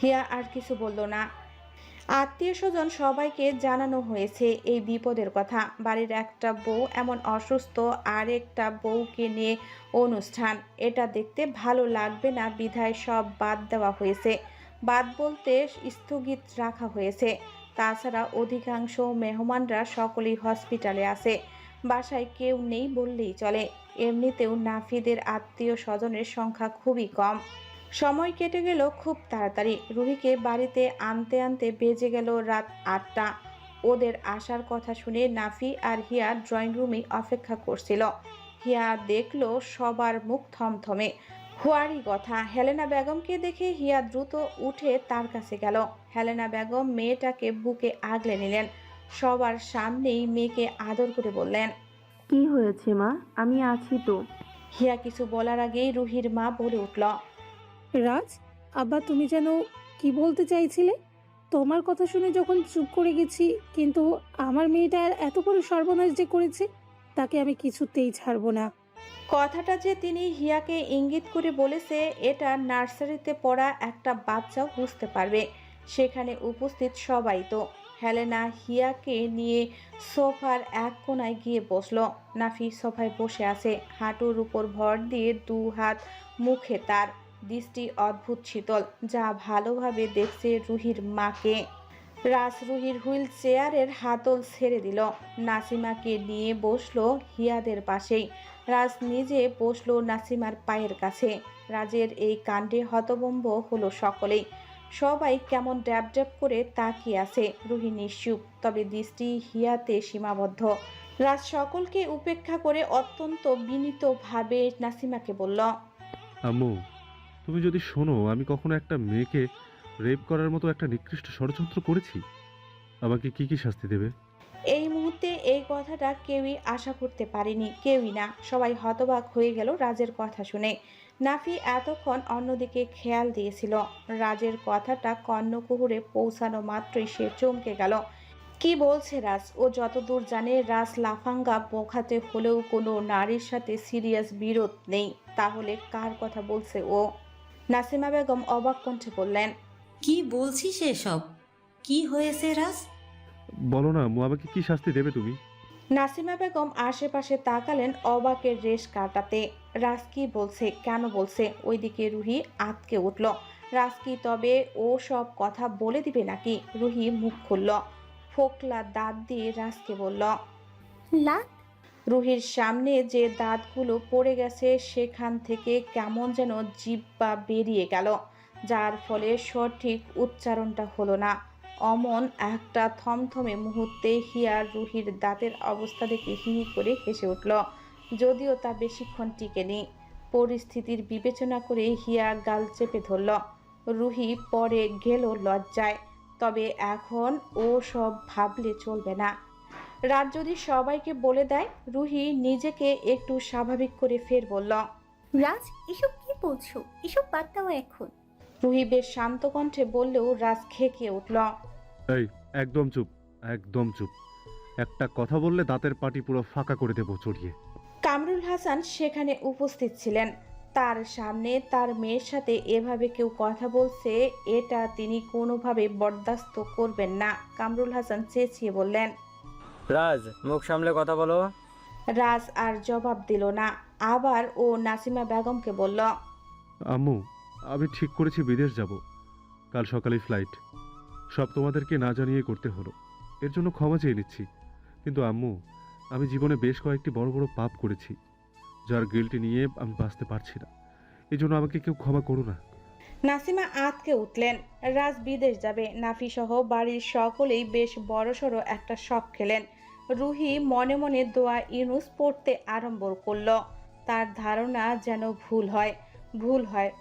হিয়া আর কিছু বলল না। আত্মীয় স্বজন সবাইকে জানানো হয়েছে এই বিপদের কথা। বাড়ির একটা বউ এমন অসুস্থ, আর একটা বউকে নিয়ে অনুষ্ঠান, এটা দেখতে ভালো লাগবে না বিধায় সব বাদ দেওয়া হয়েছে। বাদ বলতে স্থগিত রাখা হয়েছে। তাছাড়া অধিকাংশ মেহমানরা সকলেই হসপিটালে আছে, বাসায় কেউ নেই বললেই চলে। এমনিতেও নাফিদের আত্মীয় স্বজনের সংখ্যা খুবই কম। সময় কেটে গেল খুব তাড়াতাড়ি। রুহিকে বাড়িতে আনতে আনতে বেজে গেল রাত ৮টা। ওদের আসার কথা শুনে নাফি আর হিয়া ড্রয়িং রুমে অপেক্ষা করছিল। হিয়া দেখল সবার মুখ থমথমে। হোয়ারই কথা, হেলেনা বেগমকে দেখে হিয়া দ্রুত উঠে তার কাছে গেল। হেলেনা বেগম মেয়েটাকে বুকে আগলে নিলেন। সবার সামনেই মেয়েকে আদর করে বললেন, কি হয়েছে মা, আমি আছি তো। হিয়া কিছু বলার আগেই রুহির মা বলে উঠল, রাজ, আব্বা তুমি যেন কি বলতে চাইছিলে? তোমার কথা শুনে যখন চুপ করে গেছি, কিন্তু আমার মেয়েটার এত বড় সর্বনাশ যে করেছে, তাকে আমি কিছুতেই ছাড়বো না। কথাটা যে তিনি হিয়াকে ইঙ্গিত করে বলেছে, এটা নার্সারিতে পড়া একটা বাচ্চাও বুঝতে পারবে। সেখানে উপস্থিত সবাই তো। হেলেনা হিয়াকে নিয়ে সোফার এক কোণায় গিয়ে বসলো। নাফি সোফায় বসে আছে, হাঁটুর উপর ভর দিয়ে 2 হাত মুখে, তার দৃষ্টি অদ্ভুত শীতল, যা ভালোভাবে দেখছে রুহির মাকে। রাজ রুহির হুইল চেয়ারের হাতল ছেড়ে দিল, নাসিমাকে নিয়ে বসলো হিয়াদের পাশেই। রাজ নিজে বসলো নাসিমার পায়ের কাছে। রাজের এই কাণ্ডে হতভম্ব হলো সকলেই। সবাই কেমন ড্যাব ড্যাব করে তাকিয়ে আছে। রুহি নিশ্চুপ, তবে দৃষ্টি হিয়াতে সীমাবদ্ধ। রাজ সকলকে উপেক্ষা করে অত্যন্ত বিনীতভাবে নাসিমাকে বলল, আম্মু, তুমি যদি শোনো আমি কখনো একটা মেয়েকে রেপ করার মতো একটা নিকৃষ্ট ষড়যন্ত্র করেছি, আমাকে কি কি শাস্তি দেবে? এই মুহূর্তে এই কথাটা কেউই আশা করতে পারেনি, কেউই না। সবাই হতবাক হয়ে গেল রাজের কথা শুনে। নাফি এতক্ষণ অন্যদিকে খেয়াল দিয়েছিল। রাজের কথাটা কর্ণকুহুরে পৌঁছানো মাত্রই সে চমকে গেল। কি বলছে রাজ? ও যতদূর জানে, রাজ লাফাঙ্গা বোখাতে হলেও কোনো নারীর সাথে সিরিয়াস বিরোধ নেই। তাহলে কার কথা বলছে ও? নাসিমা বেগম অবাক কণ্ঠে বললেন, কি বলছিস এসব? কি হয়েছে রাজ? বলো না আম্মু, আমাকে কি শাস্তি দেবে তুমি? নাসিমা বেগম আশেপাশে তাকালেন অবাকের রেশ কাটাতে। রাজ কি বলছে, কেন বলছে? ওইদিকে রুহি আঁতকে উঠল। রাজ কি তবে ও সব কথা বলে দিবে নাকি? রুহি মুখ খুলল, ফোকলা দাঁত দিয়ে রাজকে বলল, লাত। রুহির সামনে যে দাঁতগুলো পড়ে গেছে সেখান থেকে কেমন যেন জিহ্বা বেরিয়ে গেল, যার ফলে সঠিক উচ্চারণটা হলো না। অমন একটা থমথমে মুহূর্তে হিয়া রুহির দাঁতের অবস্থা দেখে হি হি করে হেসে উঠল, যদিও তা বেশিক্ষণ টিকেনি। পরিস্থিতির বিবেচনা করে হিয়া গাল চেপে ধরল। রুহি পরে গেল লজ্জায়, তবে এখন ও সব ভাবলে চলবে না। রাত যদি সবাইকে বলে দেয়। রুহি নিজেকে একটু স্বাভাবিক করে ফের বলল। রাজ, এসব কি বলছো? এসব বাদ দাও এখন। রুহি বেশ শান্ত কণ্ঠে বললেও রাজ খেকিয়ে উঠল। এই, একদম চুপ, একদম চুপ। একটা কথা বললে দাঁতের পাটি পুরো ফাঁকা করে দেবো চড়িয়ে। কামরুল হাসান সেখানে উপস্থিত ছিলেন। তার সামনে তার মেয়ের সাথে এভাবে কেউ কথা বলছে, এটা তিনি কোনোভাবে বরদাস্ত করবেন না। কামরুল হাসান চেঁচিয়ে বললেন। রাজ, মুখ সামলে কথা বলো। রাজ আর জবাব দিল না। আবার ও নাসিমা বেগমকে বলল। আম্মু, আমি ঠিক করেছি বিদেশ যাব। কাল সকালে ফ্লাইট। সব তোমাদেরকে না জানিয়ে করতে হলো, এর জন্য ক্ষমা চেয়ে নিচ্ছি। কিন্তু আম্মু, আমি জীবনে বেশ কয়েকটি বড় বড় পাপ করেছি, যার গিল্টি নিয়ে আমি বাঁচতে পারছি না। এই জন্য আমাকে কেউ ক্ষমা করো না। নাসিমা আঁতকে উঠলেন। রাজ বিদেশ যাবে, নাফি সহ বাড়ির সকলেই বেশ বড়সড় একটা শখ খেলেন। রুহি মনে মনে দোয়া ইউনুস পড়তে আরম্ভ করল। তার ধারণা যেন ভুল হয়,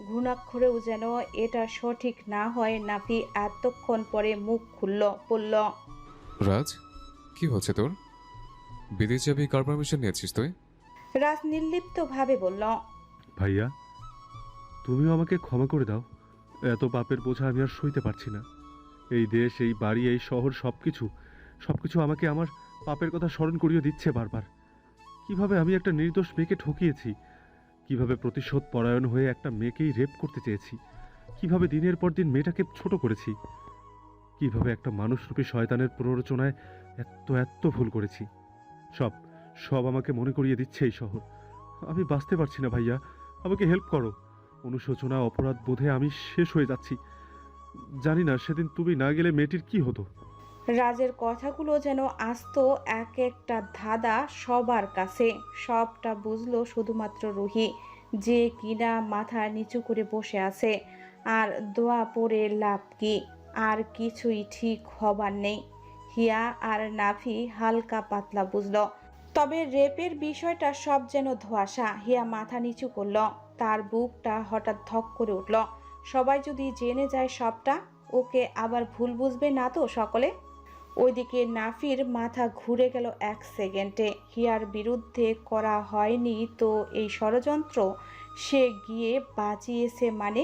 ঘুণাক্ষরেও যেন এটা সঠিক না হয়। নাফি এতক্ষণ পরে মুখ খুলল, বলল। রাজ, কি হচ্ছে তোর? বিদেশ যাবি, কার পারমিশন নিয়েছিস তুই? রাজ নির্লিপ্ত ভাবে বলল। ভাইয়া, তুমিও আমাকে ক্ষমা করে দাও। এত পাপের বোঝা আমি আর সইতে পারছি না। এই দেশ, এই বাড়ি, এই শহর, সবকিছু আমাকে আমার পাপের কথা স্মরণ করিয়ে দিচ্ছে বারবার। কিভাবে আমি একটা নির্দোষ মেয়েকে ঠকিয়েছি, কিভাবে প্রতিশোধ পরায়ণ হয়ে একটা মেয়েকেই রেপ করতে চেয়েছি, কিভাবে দিনের পর দিন মেয়েটাকে ছোট করেছি, কিভাবে একটা মানুষরূপী শয়তানের প্ররোচনায় এত ভুল করেছি। সব সব আমাকে মনে করিয়ে দিচ্ছে এই শহর। আমি বাঁচতে পারছি না ভাইয়া, আমাকে হেল্প করো। অনুশোচনা, অপরাধ বোধে আমি শেষ হয়ে যাচ্ছি। জানি না সেদিন তুমি না গেলে মেয়েটির কি হতো। রাজের কথাগুলো যেন আস্ত এক একটা ধাঁধা সবার কাছে। সবটা বুঝলো শুধুমাত্র রুহি, যে কিনা মাথা নিচু করে বসে আছে। আর দোয়া পড়ে লাভ কি? আর কিছুই ঠিক হবার নেই। হিয়া আর নাফি হালকা পাতলা বুঝলো, তবে রেপের বিষয়টা সব যেন ধোঁয়াশা। হিয়া মাথা নিচু করল, তার বুকটা হঠাৎ ধক করে উঠল। সবাই যদি জেনে যায় সবটা, ওকে আবার ভুল বুঝবে না তো সকলে? ওইদিকে নাফির মাথা ঘুরে গেল এক সেকেন্ডে। হিয়ার বিরুদ্ধে করা হয়নি তো এই ষড়যন্ত্র? সে গিয়ে বাঁচিয়েছে মানে?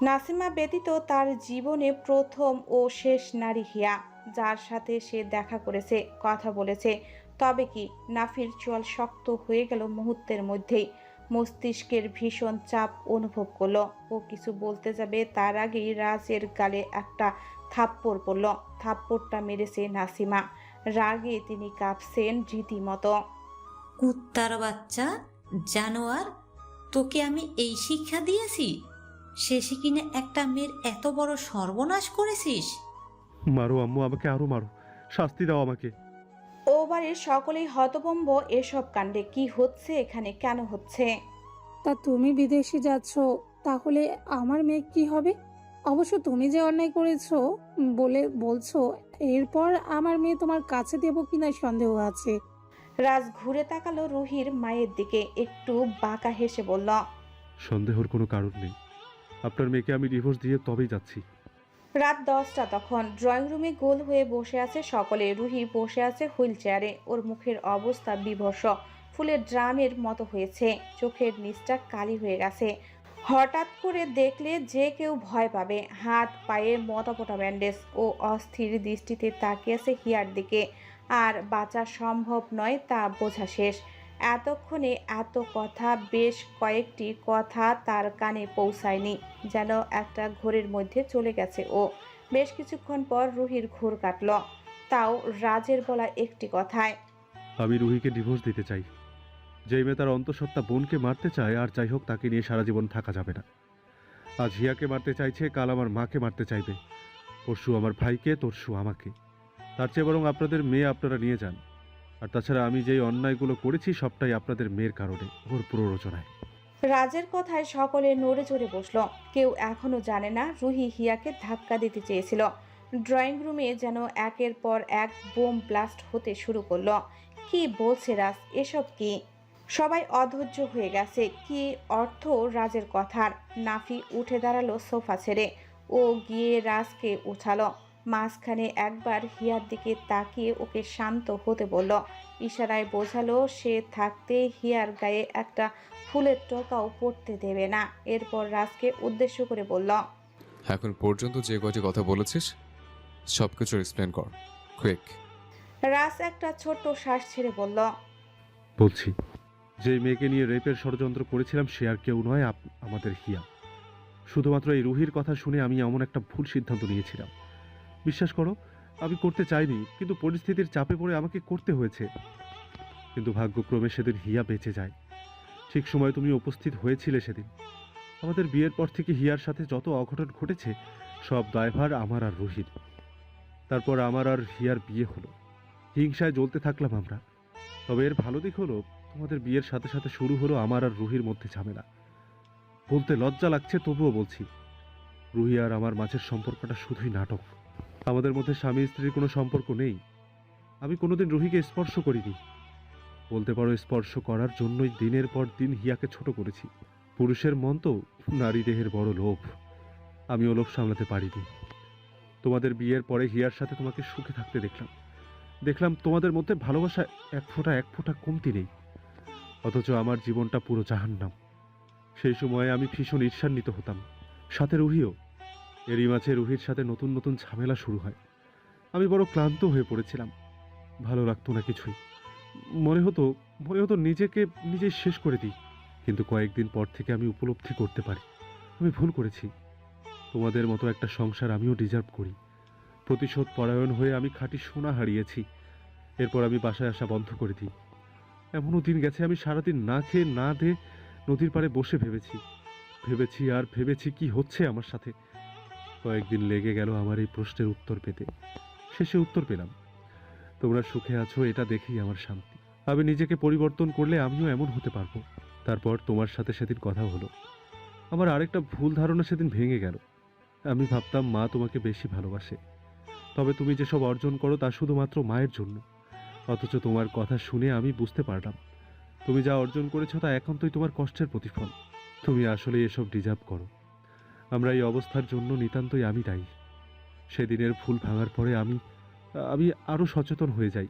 নাসিমা ব্যতীত তার জীবনে প্রথম ও শেষ নারী হিয়া, যার সাথে সে দেখা করেছে, কথা বলেছে। তবে কি? নাফির চোয়াল শক্ত হয়ে গেল মুহূর্তের মধ্যেই। মস্তিষ্কের ভীষণ চাপ অনুভব করলো। ও কিছু বলতে যাবে তার আগেই রাজের গালে একটা থাপ্পড় পড়ল। থাপ্পড়টা মেরেছে নাসিমা। রাগে তিনি কাঁপছেন রীতিমতো। কুত্তার বাচ্চা, জানোয়ার, তোকে আমি এই শিক্ষা দিয়েছি? শেষে কিনা একটা মেয়ের এত বড় সর্বনাশ করেছিস। মারো আম্মু, আমাকে আরো মারো, শাস্তি দাও আমাকে। ও বাড়ির সকলেই হতভম্ব এসব কাণ্ডে। কি হচ্ছে এখানে? কেন হচ্ছে? তা তুমি বিদেশে যাচ্ছ, তাহলে আমার মেয়ে কি হবে? অবশ্য তুমি যে অন্যায় করেছো বলে বলছো, এরপর আমার মেয়ে তোমার কাছে দেবো কিনা সন্দেহ আছে। রাজ ঘুরে তাকালো রুহির মায়ের দিকে, একটু বাঁকা হেসে বলল। সন্দেহের কোনো কারণ নেই। আপনার মেয়েকে আমি ডিভোর্স দিয়ে তবেই যাচ্ছি। রাত 10টা তখন। ড্রয়িং রুমে গোল হয়ে বসে আছে সকলে। রুহি বসে আছে হুইল চেয়ারে। ওর মুখের অবস্থা বিভৎস, ফুলের ড্রামের মতো হয়েছে। চোখের নিচটা কালি হয়ে গেছে। হঠাৎ করে দেখলে যে কেউ ভয় পাবে। হাত পায়ে মোটামোটা ব্যান্ডেজ। ও অস্থির দৃষ্টিতে তাকিয়ে আছে হিয়ার দিকে। আর বাঁচা সম্ভব নয় তা বোঝা শেষ। এতক্ষণে এত কথা, বেশ কয়েকটি কথা তার কানে পৌঁছায়নি। যেন একটা ঘোরের মধ্যে চলে গেছে ও। বেশ কিছুক্ষণ পর রুহির ঘোর কাটল, তাও রাজের বলা একটি কথায়। আমি রুহিকে ডিভোর্স দিতে চাই। যেই মেয়ে তার অন্তঃসত্ত্বা বোনকে মারতে চায়, আর যাই হোক তাকে নিয়ে সারা জীবন থাকা যাবে না। আজ হিয়াকে মারতে চাইছে, কাল আমার মাকে মারতে চাইবে, পরশু আমার ভাইকে, তরশু আমাকে। তার চেয়ে বরং আপনাদের মেয়ে আপনারা নিয়ে যান। আর তাছাড়া আমি যেই অন্যায়গুলো করেছি সবটাই আপনাদের মেয়ের কারণে, ওর প্ররোচনায়। রাজের কথায় সকলে নড়ে চড়ে বসলো। কেউ এখনো জানে না রুহি হিয়াকে ধাক্কা দিতে চেয়েছিল। ড্রয়িং রুমে যেন একের পর এক বোম ব্লাস্ট হতে শুরু করলো। কি বলছে রাজ, এসব কি? সবাই অধৈর্য হয়ে গেছে। কি অর্থ রাজের কথার? নাফি উঠে দাঁড়ালো সোফা ছেড়ে। ও গিয়ে রাজকে উঠালো। মাঝখানে একবার হিয়ার দিকে তাকিয়ে ওকে শান্ত হতে বলল। ইশারায় বোঝালো সে থাকতে হিয়ার গায়ে একটা ফুলের টোকাও পড়তে দেবে না। এরপর রাজকে উদ্দেশ্য করে বলল, এখন পর্যন্ত যে কয়টি কথা বলেছিস সব কিছু এক্সপ্লেন কর, কুইক। রাজ একটা ছোট্ট শ্বাস ছেড়ে বলল, বলছি, যে মেয়েকে নিয়ে রেপের ষড়যন্ত্র করেছিলাম সে আর কেউ নয়, আমাদের হিয়া। শুধুমাত্র এই রুহির কথা শুনে আমি এমন একটা ভুল সিদ্ধান্ত নিয়েছিলাম। বিশ্বাস করো, আমি করতে চাইনি, কিন্তু পরিস্থিতির চাপে পড়ে আমাকে করতে হয়েছে। কিন্তু ভাগ্যক্রমে সেদিন হিয়া বেঁচে যায়। ঠিক সময় তুমি উপস্থিত হয়েছিলে সেদিন। আমাদের বিয়ের পর থেকে হিয়ার সাথে যত অঘটন ঘটেছে সব দায়ভার আমার আর রুহির। তারপর আমার আর হিয়ার বিয়ে হলো। হিংসায় জ্বলতে থাকলাম আমরা। তবে এর ভালো দিক হলো, তোমাদের বিয়ের সাথে সাথে শুরু হলো আমার আর রুহির মধ্যে ঝামেলা। বলতে লজ্জা লাগছে, তবুও বলছি, রুহি আর আমার মাঝের সম্পর্কটা শুধুই নাটক। আমাদের মধ্যে স্বামী স্ত্রীর কোনো সম্পর্ক নেই। আমি কোনোদিন রুহিকে স্পর্শ করিনি। বলতে পারো স্পর্শ করার জন্যই দিনের পর দিন হিয়াকে ছোট করেছি। পুরুষের মন তো নারী দেহের বড় লোভ। আমিও লোভ সামলাতে পারিনি। তোমাদের বিয়ের পরে হিয়ার সাথে তোমাকে সুখে থাকতে দেখলাম তোমাদের মধ্যে ভালোবাসা এক ফোঁটা কমতি নেই। অথচ আমার জীবনটা পুরো জাহান্নাম। সেই সময়ে আমি ভীষণ ঈর্ষান্বিত হতাম, সাথে রুহিও। এরই মাঝে রুহির সাথে নতুন নতুন ঝামেলা শুরু হয়। আমি বড় ক্লান্ত হয়ে পড়েছিলাম। ভালো লাগতো না কিছুই। মনে হতো নিজেকে নিজেই শেষ করে দিই। কিন্তু কয়েকদিন পর থেকে আমি উপলব্ধি করতে পারি আমি ভুল করেছি। তোমাদের মতো একটা সংসার আমিও ডিজার্ভ করি। প্রতিশোধ পরায়ণ হয়ে আমি খাঁটি সোনা হারিয়েছি। এরপর আমি বাসায় আসা বন্ধ করে দিই। এমনও দিন গেছে আমি সারাদিন না খেয়ে না দিয়ে নদীর পাড়ে বসে ভেবেছি কি হচ্ছে আমার সাথে। কয়েকদিন লেগে গেল আমার এই প্রশ্নের উত্তর পেতে। শেষে উত্তর পেলাম। তোমরা সুখে আছো, এটা দেখেই আমার শান্তি। আমি নিজেকে পরিবর্তন করলে আমিও এমন হতে পারবো। তারপর তোমার সাথে সেদিন কথা হলো। আমার আরেকটা ভুল ধারণা সেদিন ভেঙে গেল। আমি ভাবতাম মা তোমাকে বেশি ভালোবাসে, তবে তুমি যেসব অর্জন করো তা শুধুমাত্র মায়ের জন্য। অথচ তোমার কথা শুনে আমি বুঝতে পারলাম তুমি যা অর্জন করেছো তা একান্তই তোমার কষ্টের প্রতিফল। তুমি আসলে এসব ডিজার্ভ করো। আমরা এই অবস্থার জন্য নিতান্তই আমি দায়ী। সেদিনের ভুল ভাঙার পরে আমি আরও সচেতন হয়ে যাই।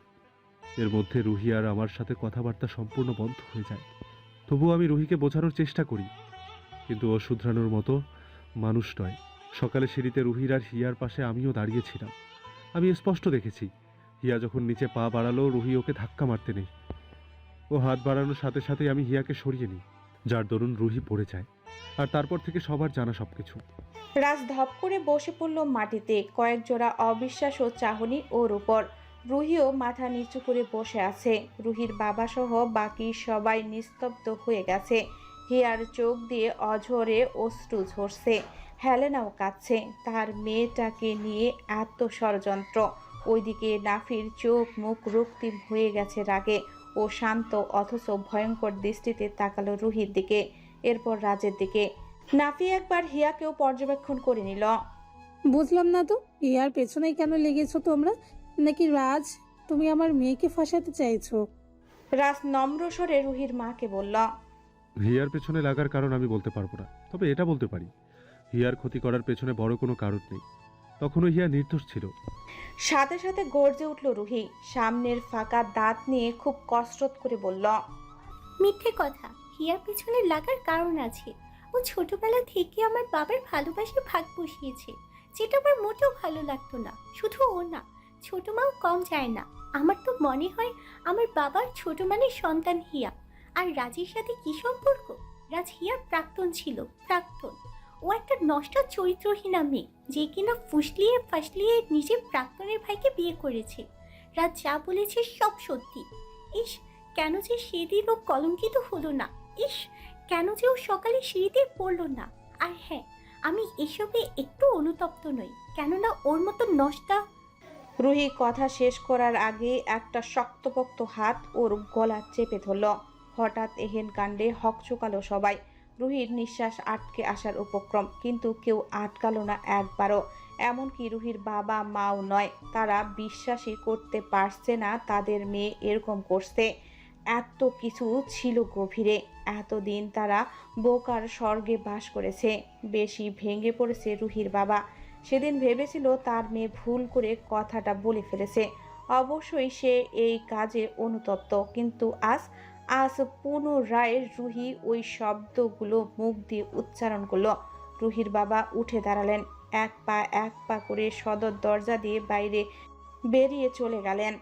এর মধ্যে রুহি আর আমার সাথে কথাবার্তা সম্পূর্ণ বন্ধ হয়ে যায়। তবুও আমি রুহিকে বোঝানোর চেষ্টা করি, কিন্তু ও শুধরানোর মতো মানুষ নয়। সকালে সিঁড়িতে রুহির আর হিয়ার পাশে আমিও দাঁড়িয়েছিলাম। আমি স্পষ্ট দেখেছি, হিয়া যখন নিচে পা বাড়ালো রুহি ওকে ধাক্কা মারতে নেই। ও হাত বাড়ানোর সাথে সাথে আমি হিয়াকে সরিয়ে নিই, যার দরুন রুহি পড়ে যায়। আর তারপর থেকে সবার জানা সবকিছু। রাজ ধপ করে বসে পড়ল মাটিতে। কয়েক জোড়া অবিশ্বাস ও চাহনি ওর উপর। রুহিও মাথা নিচু করে বসে আছে। রুহির বাবা সহ বাকি সবাই নিস্তব্ধ হয়ে গেছে। হিয়ার চোখ দিয়ে অঝরে অশ্রু ঝরছে। হেলেনাও কাঁদছে। তার মেয়েটাকে নিয়ে এত ষড়যন্ত্র। ওইদিকে নাফির চোখ মুখ রক্তিম হয়ে গেছে রাগে। ও শান্ত অথচ ভয়ঙ্কর দৃষ্টিতে তাকালো রুহির দিকে, এরপর রাজের দিকে। নাফি একবার হিয়াকেও পর্যবেক্ষণ করে নিল। বুঝলাম না তো, ইয়ার পেছনে কেন লেগেছো তোমরা? নাকি রাজ তুমি আমার মেয়েকে ফাঁসাতে চাইছো? রাজ নম্র স্বরে রুহির মাকে বলল, হিয়ার পেছনে লাগার কারণ আমি বলতে পারবো না, তবে এটা বলতে পারি, হিয়ার ক্ষতি করার পেছনে বড় কোনো কারণ নেই। তখনও হিয়া নির্দোষ ছিল। সাথে সাথে গর্জে উঠল রুহি। সামনের ফাঁকা দাঁত নিয়ে খুব কসরত করে বলল, মিথ্যে কথা। হিয়ার পিছনে লাগার কারণ আছে। ও ছোটবেলা থেকে আমার বাবার ভালোবাসার ভাগ বসিয়েছে, যেটা আমার মোটেও ভালো লাগতো না। শুধু ও না, ছোট মাও কম যায় না। আমার তো মনে হয় আমার বাবার ছোট মানের সন্তান হিয়া। আর রাজের সাথে কি সম্পর্ক? রাজ হিয়ার প্রাক্তন ছিল, প্রাক্তন। ও একটা নষ্ট চরিত্রহীনা মেয়ে, যে কিনা ফাসলিয়ে নিজের প্রাক্তনের ভাইকে বিয়ে করেছে। রাজ যা বলেছে সব সত্যি। ইস, কেন যে সেদিন ও কলঙ্কিত হলো না। ইস, কেন যে ও সকালে সিঁড়িতে পড়লো না। আর হ্যাঁ, আমি এসবে একটু অনুতপ্ত নই, কেননা ওর মতো নষ্টা। রুহি কথা শেষ করার আগে একটা শক্তপোক্ত হাত ওর গলা চেপে ধরল। হঠাৎ এহেন কাণ্ডে হকচকালো সবাই। রুহির নিঃশ্বাস আটকে আসার উপক্রম, কিন্তু কেউ আটকালো না একবারও। এমনকি রুহির বাবা মাও নয়, তারা বিশ্বাসই করতে পারছে না তাদের মেয়ে এরকম করছে। এত কিছু ছিল গভীরে। এতদিন তারা বোকার স্বর্গে বাস করেছে। বেশি ভেঙে পড়েছে রুহির বাবা। সেদিন ভেবেছিল তার মেয়ে ভুল করে কথাটা বলে ফেলেছে। অবশ্যই সে এই কাজে অনুতপ্ত, কিন্তু আজ পুনরায় রুহি ওই শব্দগুলো মুখ দিয়ে উচ্চারণ করলো। রুহির বাবা উঠে দাঁড়ালেন, এক পা করে সদর দরজা দিয়ে বাইরে বেরিয়ে চলে গেলেন।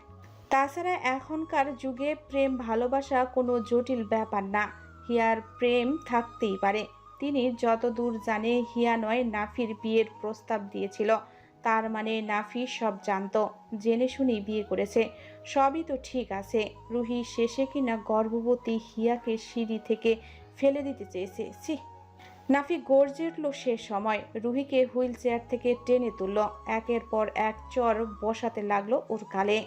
তাছাড়া এখনকার যুগে প্রেম ভালোবাসা কোনো জটিল ব্যাপার না। হিয়ার প্রেম থাকতেই পারে। তিনি যতদূর জানে হিয়া নয় নাফির বিয়ের প্রস্তাব দিয়েছিল। তার মানে নাফি সব জানতো, জেনে শুনেই বিয়ে করেছে। সবই তো ঠিক আছে। রুহি শেষে কিনা গর্ভবতী হিয়াকে সিঁড়ি থেকে ফেলে দিতে চেয়েছে। ছি! নাফি গর্জে উঠল সে সময়। রুহিকে হুইল চেয়ার থেকে টেনে তুলল, একের পর এক চর বসাতে লাগলো ওর গালে।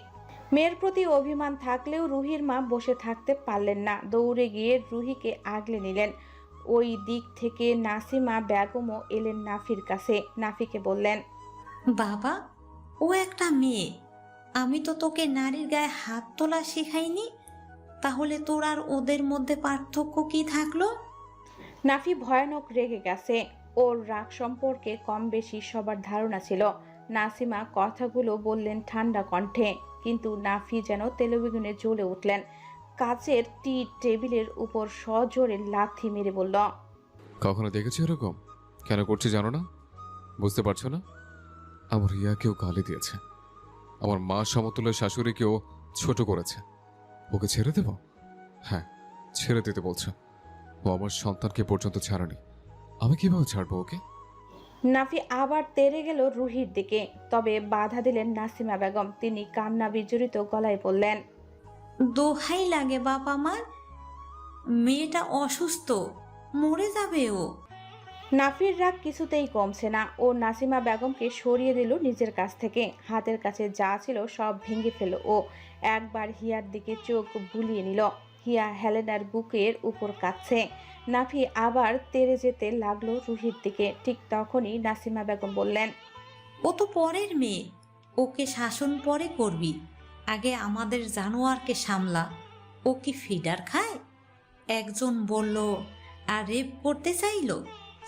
মেয়ের প্রতি অভিমান থাকলেও রুহির মা বসে থাকতে পারলেন না, দৌড়ে গিয়ে রুহিকে আগলে নিলেন। ওই দিক থেকে নাসিমা বেগমও এলেন নাফির কাছে। নাফিকে বললেন, বাবা, ও একটা মেয়ে। আমি তো তোকে নারীর গায়ে হাত তোলা শেখাইনি, তাহলে তোর আর ওদের মধ্যে পার্থক্য কি থাকলো? নাফি ভয়ানক রেগে গেছে। ওর রাগ সম্পর্কে কম বেশি সবার ধারণা ছিল। নাসিমা কথাগুলো বললেন ঠান্ডা কণ্ঠে, কিন্তু নাফি যেন তেলবেগুনে জ্বলে উঠলেন। কাচের টি টেবিলের উপর সজোরে লাথি মেরে বলল, কখনো দেখেছো এরকম? কেন করছে জানো না? বুঝতে পারছো না? আমার হিয়াকেও গালি দিয়েছে, আমার মা সমতুল্য শাশুড়িকেও ছোট করেছে। ওকে ছেড়ে দেব? হ্যাঁ, ছেড়ে দিতে বলছে। ও আমার সন্তানকে পর্যন্ত ছাড়েনি, আমি কিভাবে ছাড়বো ওকে? নাফি আবার তেড়ে গেল রুহির দিকে, তবে বাধা দিলেন নাসিমা বেগম। তিনি কান্না বিজড়িত গলায় বললেন, দোহাই লাগে বাপ আমার, মেয়েটা অসুস্থ, মরে যাবে ও। নাফির রাগ কিছুতেই কমছে না। ও নাসিমা বেগমকে সরিয়ে দিল নিজের কাছ থেকে। হাতের কাছে যা ছিল সব ভেঙে ফেল ও। একবার হিয়ার দিকে চোখ বুলিয়ে নিল। হিয়া হেলেনার বুকের উপর কাঁদছে। নাফি আবার তেড়ে যেতে লাগলো রুহির দিকে। ঠিক তখনই নাসিমা বেগম বললেন, ও তো পরের মেয়ে, ওকে শাসন পরে করবি, আগে আমাদের জানোয়ারকে সামলা। ও কি ফিডার খায়? একজন বলল আর রেপ করতে চাইলো।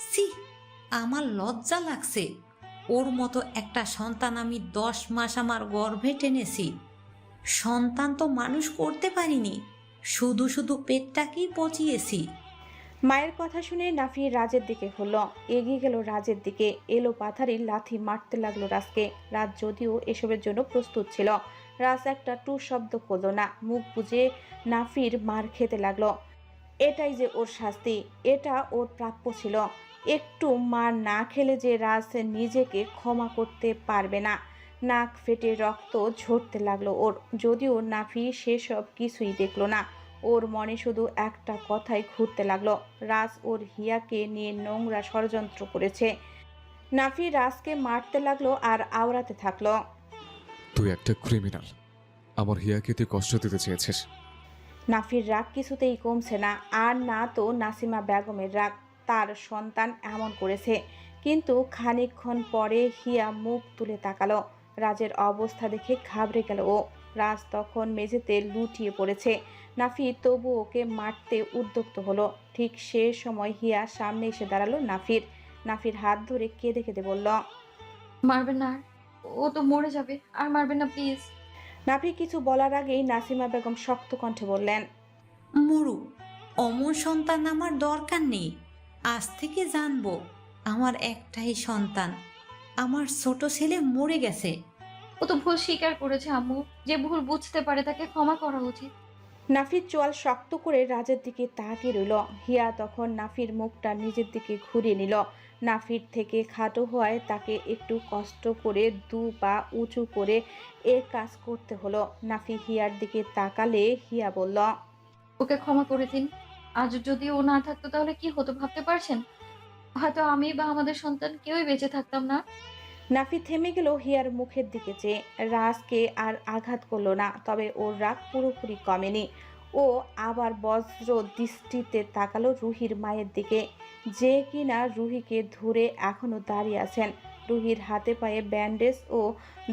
সি, আমার লজ্জা লাগছে। ওর মতো একটা সন্তান আমি 10 মাস আমার গর্ভে টেনেছি। সন্তান তো মানুষ করতে পারিনি, শুধু শুধু পেটটাকেই পচিয়েছি। মায়ের কথা শুনে নাফি রাজের দিকে হলো, এগিয়ে গেল রাজের দিকে। এলো পাথারি লাথি মারতে লাগলো রাজকে। রাজ যদিও এসবের জন্য প্রস্তুত ছিল। রাজ একটা টু শব্দ করলো না, মুখ বুজে নাফির মার খেতে লাগলো। এটাই যে ওর শাস্তি, এটা ওর প্রাপ্য ছিল। একটু মার না খেলে যে রাজ নিজেকে ক্ষমা করতে পারবে না। নাক ফেটে রক্ত ঝরতে লাগলো ওর। যদিও নাফি সেসব কিছুই দেখলো না। ওর মনে শুধু একটা কথাই ঘুরতে লাগলো, রাজ ওর হিয়াকে নিয়ে নোংরা ষড়যন্ত্র করেছে। নাফি রাজকে মারতে লাগলো আর আওড়াতে থাকলো, তুই একটা ক্রিমিনাল, আমার হিয়াকে তুই কষ্ট দিতে চেয়েছিস। নাফির রাগ কিছুতেই কমছে না, আর না তো নাসিমা বেগমের রাগ। তার সন্তান এমন করেছে। কিন্তু খানিকক্ষণ পরে হিয়া মুখ তুলে তাকালো। রাজের অবস্থা দেখে ঘাবড়ে গেল ও। রাজ তখন মেঝেতে লুটিয়ে পড়েছে। নাফি তবু ওকে মারতে উদ্যক্ত হলো। ঠিক সে সময় হিয়া সামনে এসে দাঁড়ালো নাফির হাত ধরে কেঁদে কেঁদে বলল, মারবেন না আর, ও তো মরে যাবে, আর মারবেন না প্লিজ। নাফি কিছু বলার আগেই নাসিমা বেগম শক্ত কণ্ঠে বললেন, মরু, অমর সন্তান আমার দরকার নেই। আজ থেকে জানবো আমার একটাই সন্তান, আমার ছোট ছেলে মরে গেছে। ও তো ভুল স্বীকার করেছে আম্মু, যে ভুল বুঝতে পারে তাকে ক্ষমা করা উচিত। নাফির চোয়াল শক্ত করে রাজের দিকে তাকিয়ে রইল। হিয়া তখন নাফির মুখটা নিজের দিকে ঘুরিয়ে নিল। নাফির থেকে খাটো হওয়ায় তাকে একটু কষ্ট করে 2 পা উঁচু করে এ কাজ করতে হলো। নাফি হিয়ার দিকে তাকালে হিয়া বলল, ওকে ক্ষমা করে দিন। আজ যদি ও না থাকতো তাহলে কি হতো ভাবতে পারছেন? হয়তো আমি বা আমাদের সন্তান কেউই বেঁচে থাকতাম না। নাফি থেমে গেল হিয়ার মুখের দিকে চেয়ে। রাজকে আর আঘাত করলো না, তবে ওর রাগ পুরোপুরি কমেনি। ও আবার বজ্র দৃষ্টিতে তাকালো রুহির মায়ের দিকে, যে কিনা রুহিকে ধরে এখনো দাঁড়িয়ে আছেন। রুহির হাতে পায়ে ব্যান্ডেজ ও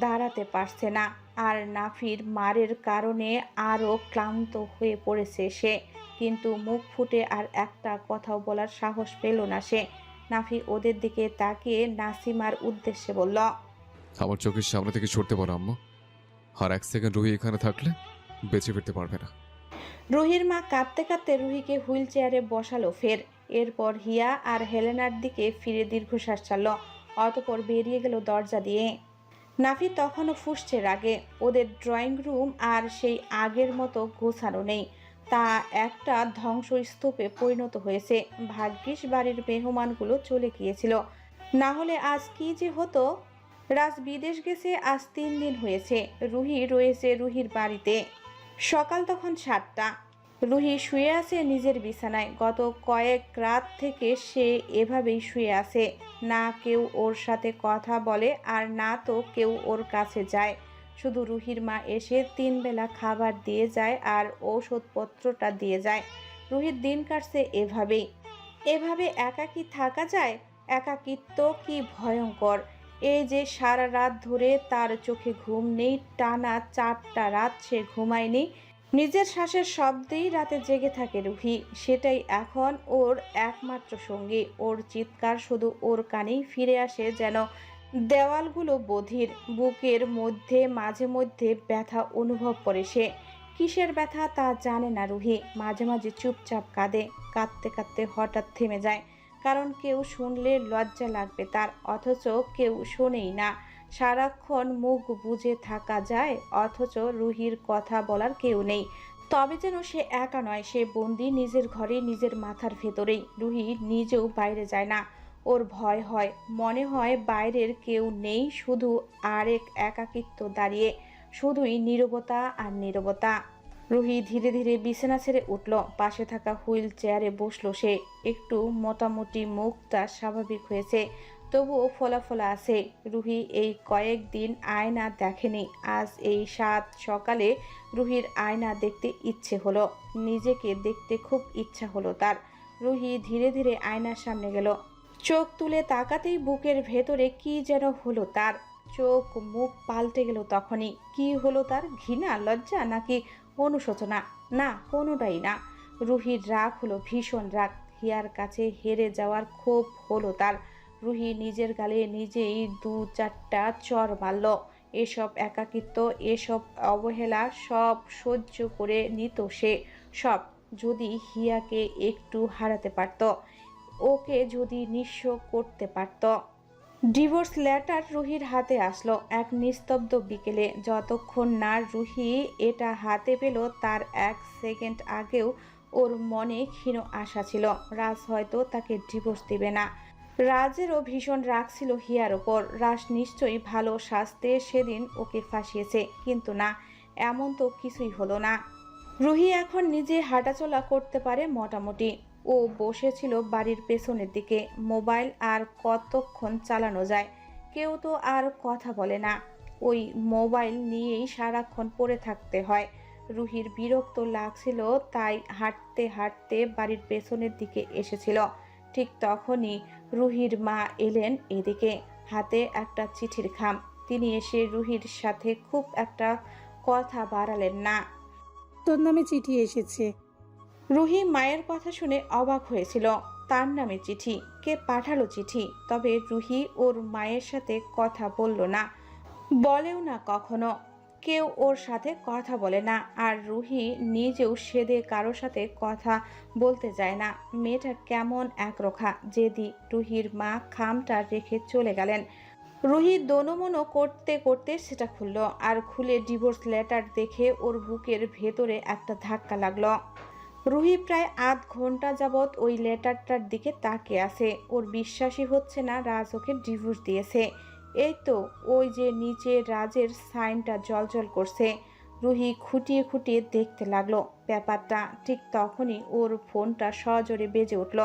দাঁড়াতে পারছে না, আর নাফির মারের কারণে আরও ক্লান্ত হয়ে পড়েছে সে। কিন্তু মুখ ফুটে আর একটা কথাও বলার সাহস পেল না সে। নাফি ওদের দিকে তাকিয়ে নাসিমার উদ্দেশ্যে বলল, আমার চোখের সামনে থেকে ছুটতে পারো আম্মু। আর 1 সেকেন্ড রুহি এখানে থাকলে বেঁচে ফিরতে পারবে না। রুহির মা কাঁদতে কাঁদতে রুহিকে হুইল চেয়ারে বসালো ফের। এরপর হিয়া আর হেলেনার দিকে ফিরে দীর্ঘশ্বাস ছাড়ল, অতপর বেরিয়ে গেল দরজা দিয়ে। নাফি তখনও ফুঁসছে রাগে। ওদের ড্রয়িং রুম আর সেই আগের মতো গোছানো নেই, তা একটা ধ্বংসস্তূপে পরিণত হয়েছে। ভাগ্যিস বাড়ির মেহমানগুলো চলে গিয়েছিল, না হলে আজ কি যে হতো। রাজ বিদেশ গেছে, আজ 3 দিন হয়েছে। রুহি রয়েছে রুহির বাড়িতে। সকাল তখন 7টা। রুহি শুয়ে আছে নিজের বিছানায়। গত কয়েক রাত থেকে সে এভাবেই শুয়ে আছে। না কেউ ওর সাথে কথা বলে, আর না তো কেউ ওর কাছে যায়। শুধু রুহির মা এসে 3 বেলা খাবার দিয়ে যায় আর ঔষধপত্রটা দিয়ে যায়। রুহির দিন কাটছে এভাবেই। এভাবে একাকী থাকা যায়? একাকিত্ব কি ভয়ঙ্কর! এই যে সারা রাত ধরে তার চোখে ঘুম নেই, টানা 4টা রাত সে ঘুমায়নি। নিজের শ্বাসের শব্দেই রাতে জেগে থাকে রুহি। সেটাই এখন ওর একমাত্র সঙ্গী। ওর চিৎকার শুধু ওর কানেই ফিরে আসে, যেন দেওয়ালগুলো বধির। বুকের মধ্যে মাঝে মধ্যে ব্যথা অনুভব করে সে। কিসের ব্যথা তা জানে না রুহি। মাঝে মাঝে চুপচাপ কাঁদে, কাঁদতে কাঁদতে হঠাৎ থেমে যায়, কারণ কেউ শুনলে লজ্জা লাগবে তার, অথচ কেউ শোনেই না। সারাক্ষণ মুখ বুজে থাকা যায়, অথচ রুহির কথা বলার কেউ নেই। তবে যেন সে একা নয়, সে বন্দি নিজের ঘরে, নিজের মাথার ভেতরেই। রুহি নিজেও বাইরে যায় না। ওর ভয় হয়, মনে হয় বাইরের কেউ নেই, শুধু আরেক একাকিত্ব দাঁড়িয়ে, শুধুই নীরবতা আর নীরবতা। রুহি ধীরে ধীরে বিছানা ছেড়ে উঠল, পাশে থাকা হুইল চেয়ারে বসলো সে। একটু মোটামুটি মুখটা স্বাভাবিক হয়েছে, তবুও ফোলা আছে। রুহি এই কয়েকদিন আয়না দেখেনি, আজ এই 7 সকালে রুহির আয়না দেখতে ইচ্ছে হলো। নিজেকে দেখতে খুব ইচ্ছা হলো তার। রুহি ধীরে ধীরে আয়নার সামনে গেল। চোখ তুলে তাকাতেই বুকের ভেতরে কি যেন হলো তার। চোখ মুখ পাল্টে গেল তখনই। কি হলো তার? ঘৃণা, লজ্জা, নাকি অনুশোচনা? না, কোনোটাই না। রুহির রাগ হলো, ভীষণ রাগ। হিয়ার কাছে হেরে যাওয়ার ক্ষোভ হলো তার। রুহি নিজের গালে নিজেই 2-4টা চর মারল। এসব একাকিত্ব, এসব অবহেলা সব সহ্য করে নিত সে। সব। যদি হিয়াকে একটু হারাতে পারত, ওকে যদি নিঃস্ব করতে পারত। ডিভোর্স লেটার রুহির হাতে আসলো এক নিস্তব্ধ বিকেলে। যতক্ষণ না রুহি এটা হাতে পেল, তার 1 সেকেন্ড আগেও ওর মনে ক্ষীণ আশা ছিল রাজ হয়তো তাকে ডিভোর্স দিবে না। রাজেরও ভীষণ রাগ ছিল হিয়ার ওপর। রাজ নিশ্চয়ই ভালো শাস্তে সেদিন ওকে ফাঁসিয়েছে, কিন্তু না, এমন তো কিছুই হলো না। রুহি এখন নিজে হাঁটাচলা করতে পারে মোটামুটি। ও বসেছিল বাড়ির পেছনের দিকে। মোবাইল আর কতক্ষণ চালানো যায়? কেউ তো আর কথা বলে না। ওই মোবাইল নিয়েই সারাক্ষণ পড়ে থাকতে হয়। রুহির বিরক্ত লাগছিল, তাই হাঁটতে হাঁটতে বাড়ির পেছনের দিকে এসেছিল। ঠিক তখনই রুহির মা এলেন এদিকে, হাতে একটা চিঠির খাম। তিনি এসে রুহির সাথে খুব একটা কথা বাড়ালেন না। তোর নামে চিঠি এসেছে। রুহি মায়ের কথা শুনে অবাক হয়েছিল। তার নামে চিঠি? কে পাঠালো চিঠি? তবে রুহি ওর মায়ের সাথে কথা বলল না, বলেও না কখনো। কেউ ওর সাথে কথা বলে না, আর রুহি নিজেও সেদে কারোর সাথে কথা বলতে যায় না। মেয়েটা কেমন একরোখা, জেদি। রুহির মা খামটা রেখে চলে গেলেন। রুহি দোনোমনো করতে করতে সেটা খুলল, আর খুলে ডিভোর্স লেটার দেখে ওর বুকের ভেতরে একটা ধাক্কা লাগলো। রুহি প্রায় আধ ঘন্টা যাবৎ ওই লেটারটার দিকে তাকিয়ে আছে। ওর বিশ্বাসই হচ্ছে না রাজ ওকে ডিভোর্স দিয়েছে। এই তো, ওই যে নিচে রাজের সাইনটা জলজল করছে। রুহি খুঁটিয়ে খুঁটিয়ে দেখতে লাগলো ব্যাপারটা। ঠিক তখনই ওর ফোনটা সজোরে বেজে উঠল।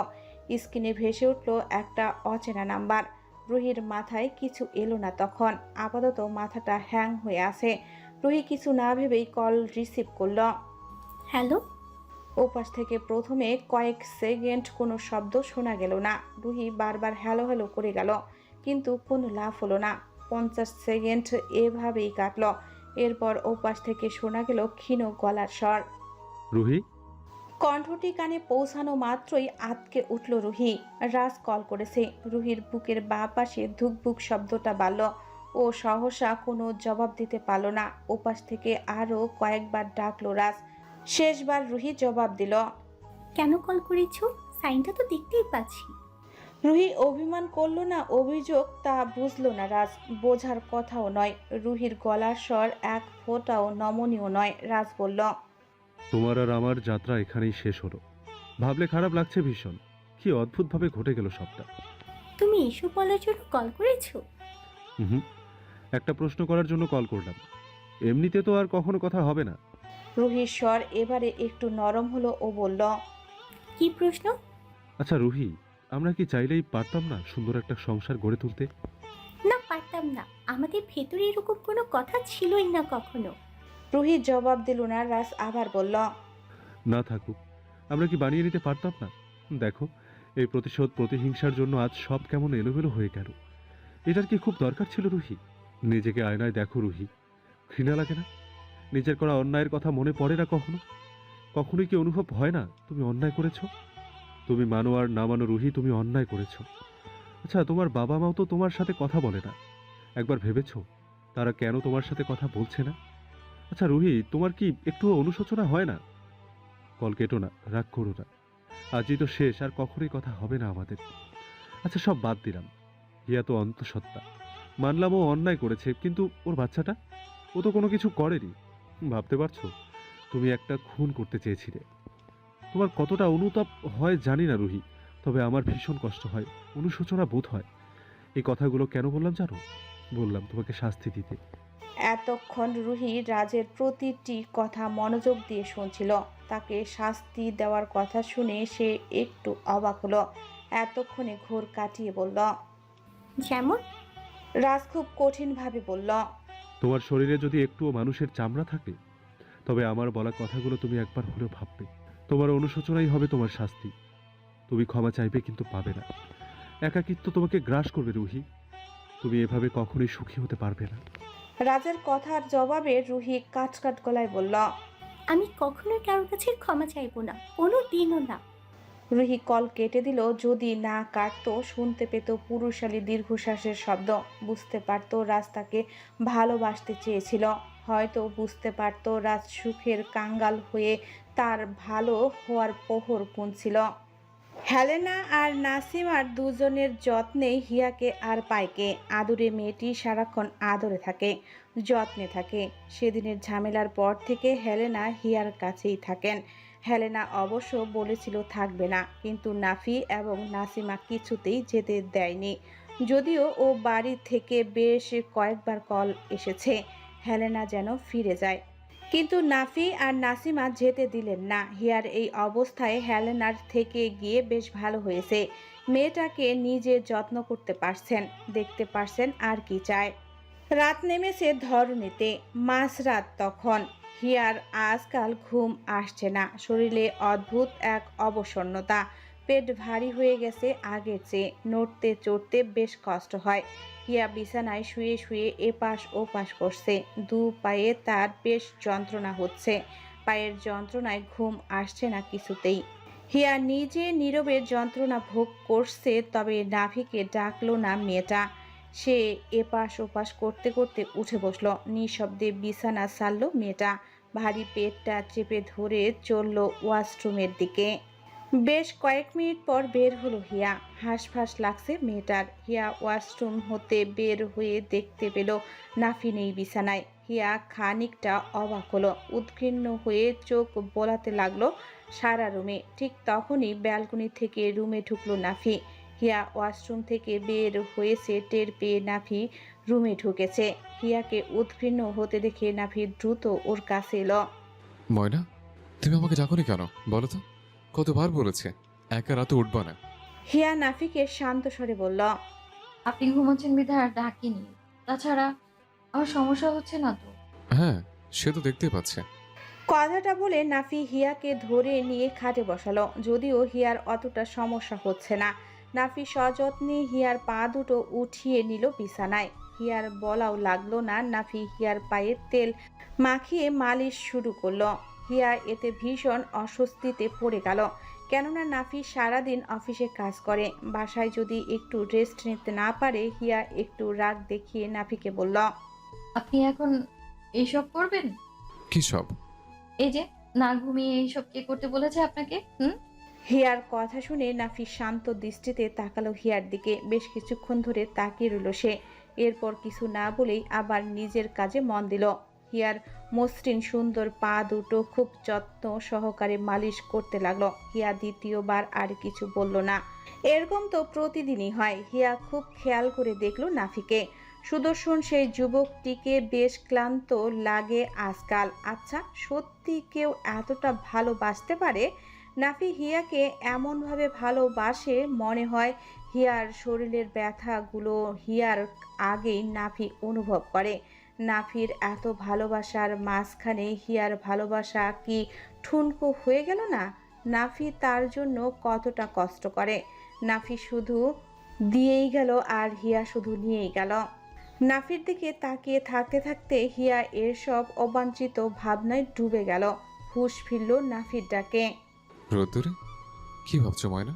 স্ক্রিনে ভেসে উঠল একটা অচেনা নাম্বার। রুহির মাথায় কিছু এলো না তখন। আপাতত মাথাটা হ্যাং হয়ে আছে। রুহি কিছু না ভেবেই কল রিসিভ করলো। হ্যালো। ওপাশ থেকে প্রথমে কয়েক সেকেন্ড কোনো শব্দ শোনা গেল না। রুহি বারবার হ্যালো হ্যালো করে গেল, কিন্তু কোনো লাভ হলো না। 50 সেকেন্ড এভাবেই কাটলো। এরপর ওপাশ থেকে শোনা গেল ক্ষীণ গলার স্বর। রুহি, কণ্ঠটি কানে পৌঁছানো মাত্রই আতকে উঠল রুহি। রাজ কল করেছে। রুহির বুকের বাঁ পাশে ধুকবুক শব্দটা বাড়ল। ও সহসা কোনো জবাব দিতে পারল না। ওপাশ থেকে আরও কয়েকবার ডাকলো রাজ। শেষবার রুহি জবাব দিল। কেন কল করেছো? সাইনটা তো দেখতেই পাচ্ছি। রুহি অভিমান করলো না অভিযোগ তা বুঝলো না রাজ। বোঝার কথাও নয়। রুহির গলার স্বর এক ফোঁটাও নমনীয় নয়। রাজ বলল, তোমার আর আমার যাত্রা এখানেই শেষ হলো। ভাবলে খারাপ লাগছে ভীষণ। কি অদ্ভুতভাবে ঘটে গেল সবটা। তুমি এসব বলার জন্য কল করেছো? হুম, একটা প্রশ্ন করার জন্য কল করলাম। এমনিতে তো আর কখনো কথা হবে না। রুহির স্বর এবারে একটু নরম হলো ও বলল, কি প্রশ্ন? আচ্ছা রুহি, আমরা কি চাইলেই পারতাম না সুন্দর একটা সংসার গড়ে তুলতে? না, পারতাম না। আমাদের ভেতরে এরকম কোনো কথা ছিলই না কখনো। রুহি জবাব দিল না। রাজ আবার বলল, না থাকুক, আমরা কি বানিয়ে নিতে পারতাম না? দেখো, এই প্রতিশোধ প্রতিহিংসার জন্য আজ সব কেমন এলোমেলো হয়ে গেল। এটার কি খুব দরকার ছিল রুহি? নিজেকে আয়নায় দেখো রুহি, ঘৃণা লাগে না? নিজের করা অন্যায়ের কথা মনে পড়ে না কখনো? কখনোই কি অনুভব হয় না তুমি অন্যায় করেছো? তুমি মানো আর না মানো রুহি, তুমি অন্যায় করেছো। আচ্ছা, তোমার বাবা মাও তো তোমার সাথে কথা বলে না। একবার ভেবেছো তারা কেন তোমার সাথে কথা বলছে না? আচ্ছা রুহি, তোমার কি একটু অনুশোচনা হয় না? কল কেটো না, রাগ করো না। আজই তো শেষ, আর কখনোই কথা হবে না আমাদের। আচ্ছা সব বাদ দিলাম। হিয়া তো অন্তঃসত্ত্বা, মানলাম ও অন্যায় করেছে, কিন্তু ওর বাচ্চাটা, ও তো কোনো কিছু করেনি। ভাবতে পারছো তুমি একটা খুন করতে চেয়েছিলে? তোমার কতটা অনুতাপ হয় জানি না রুহি, তবে আমার ভীষণ কষ্ট হয়, অনুশোচনা বোধ হয়। এই কথাগুলো কেন বললাম জানো? বললাম তোমাকে শাস্তি দিতে। এতক্ষণ রুহি রাজের প্রতিটি কথা মনোযোগ দিয়ে শুনছিল। তাকে শাস্তি দেওয়ার কথা শুনে সে একটু অবাক হলো। এতক্ষণে ঘোর কাটিয়ে বলল, যেমন? রাজ খুব কঠিনভাবে বলল, তোমার শরীরে যদি একটুও মানুষের চামড়া থাকে, তবে আমার বলা কথাগুলো তুমি একবার হলেও ভাববে। তোমার অনুশোচনাই হবে তোমার শাস্তি। তুমি ক্ষমা চাইবে কিন্তু পাবে না। একাকিত্ব তোমাকে গ্রাস করবে রুহি। তুমি এভাবে কখনোই সুখী হতে পারবে না। রাজের কথার জবাবে রুহি কাট গলায় বলল, আমি কখনোই কারোর কাছে ক্ষমা চাইবো না, কোনো দিনও না। রুহি কল কেটে দিল। যদি না কাটতো শুনতে পেত পুরুষালী দীর্ঘশ্বাসের শব্দ। বুঝতে পারত রাজ তাকে ভালোবাসতে চেয়েছিল। হয়তো বুঝতে পারত রাজ সুখের কাঙ্গাল হয়ে তার ভালো হওয়ার প্রহর গুনছিল। হেলেনা আর নাসিমার দুজনের যত্নে হিয়াকে আর পায়কে। আদুরে মেয়েটি সারাক্ষণ আদরে থাকে, যত্নে থাকে। সেদিনের ঝামেলার পর থেকে হেলেনা হিয়ার কাছেই থাকেন। হেলেনা অবশ্য বলেছিল থাকবে না, কিন্তু নাফি এবং নাসিমা কিছুতেই যেতে দেয়নি। যদিও ও বাড়ি থেকে বেশ কয়েকবার কল এসেছে হেলেনা যেন ফিরে যায়, কিন্তু নাফি আর নাসিমা যেতে দিলেন না। হিয়ার এই অবস্থায় হেলেনার থেকে গিয়ে বেশ ভালো হয়েছে। মেয়েটাকে নিজে যত্ন করতে পারছেন, দেখতে পারছেন, আর কি চায়। রাত নেমেছে ধরণীতে, মাঝরাত তখন। হিয়ার আজকাল ঘুম আসছে না। শরীরে অদ্ভুত এক অবসন্নতা। পেট ভারী হয়ে গেছে আগের চেয়ে। নড়তে চড়তে বেশ কষ্ট হয়। হিয়া বিছানায় শুয়ে শুয়ে এপাশ ওপাশ করছে। দু পায়ে তার বেশ যন্ত্রণা হচ্ছে। পায়ের যন্ত্রণায় ঘুম আসছে না কিছুতেই। হিয়া নিজে নীরবে যন্ত্রণা ভোগ করছে, তবে নাভিকে ডাকলো না মেয়েটা। সে এপাশ ওপাশ করতে করতে উঠে বসলো। নিঃশব্দে বিছানা ছাড়ল মেয়েটা। ভারী পেটটা চেপে ধরে চলল ওয়াশরুমের দিকে। বেশ কয়েক মিনিট পর বের হলো হিয়া। হাঁসফাঁস লাগছে মেয়েটার। হিয়া ওয়াশরুম হতে বের হয়ে দেখতে পেল নাফি নেই বিছানায়। হিয়া খানিকটা অবাক হলো। উদ্ঘৃণ্য হয়ে চোখ বোলাতে লাগলো সারা রুমে। ঠিক তখনই ব্যালকনি থেকে রুমে ঢুকলো নাফি। হিয়া ওয়াশরুম থেকে বের হয়েছে টের পেয়ে নাফি রুমে ঢুকেছে। হিয়াকে উদ্ঘৃণ্য হতে দেখে নাফি দ্রুত ওর কাছে এলো। ময়না, তুমি আমাকে ডাকোনি কেন বলো তো? কতবার বলেছে একা রাতে উঠবা না। হিয়া নাফিকে শান্ত স্বরে বলল, আপনি ঘুমাচ্ছেন বিধায় আর ডাকিনি। তাছাড়া আমার সমস্যা হচ্ছে না তো? হ্যাঁ, সে তো দেখতেই পাচ্ছে। কথাটা বলে নাফি হিয়াকে ধরে নিয়ে খাটে বসালো। যদিও হিয়ার অতটা সমস্যা হচ্ছে না। নাফি সযত্নে হিয়ার পা দুটো উঠিয়ে নিল বিছানায়। হিয়ার বলাও লাগলো না। নাফি হিয়ার পায়ে তেল মাখিয়ে মালিশ শুরু করলো। হিয়া এতে ভীষণ অস্বস্তিতে পড়ে গেল। কেননা নাফি সারাদিন অফিসে কাজ করে, বাসায় যদি একটু রেস্ট নিতে না পারে। হিয়া একটু রাগ দেখিয়ে নাফিকে বলল, আপনি এখন এইসব করবেন? কি সব? এই যে না ঘুমিয়ে এইসব কে করতে বলেছে আপনাকে? হিয়ার কথা শুনে নাফি শান্ত দৃষ্টিতে তাকালো হিয়ার দিকে। বেশ কিছুক্ষণ ধরে তাকিয়ে রইল সে। এরপর কিছু না বলেই আবার নিজের কাজে মন দিল। হিয়ার মসৃণ সুন্দর পা দুটো খুব যত্ন সহকারে মালিশ করতে লাগলো। হিয়া দ্বিতীয়বার আর কিছু বলল না। এরকম তো প্রতিদিনই হয়। হিয়া খুব খেয়াল করে দেখলো নাফিকে। সুদর্শন সেই যুবকটিকে বেশ ক্লান্ত লাগে আজকাল। আচ্ছা, সত্যি কেউ এতটা ভালোবাসতে পারে? নাফি হিয়াকে এমনভাবে ভালোবাসে, মনে হয় হিয়ার শরীরের ব্যথাগুলো হিয়ার আগেই নাফি অনুভব করে। নাফির এত ভালোবাসার মাঝখানে হিয়ার ভালোবাসা কি ঠুনকো হয়ে গেল না? নাফি তার জন্য কতটা কষ্ট করে। নাফি শুধু দিয়েই গেল আর হিয়া শুধু নিয়েই গেল। নাফির দিকে তাকিয়ে থাকতে থাকতে হিয়া এসব অবাঞ্ছিত ভাবনায় ডুবে গেল। হুঁশ ফিরল নাফির ডাকে। রোদ্দুরে কি ভাবছো ময়না?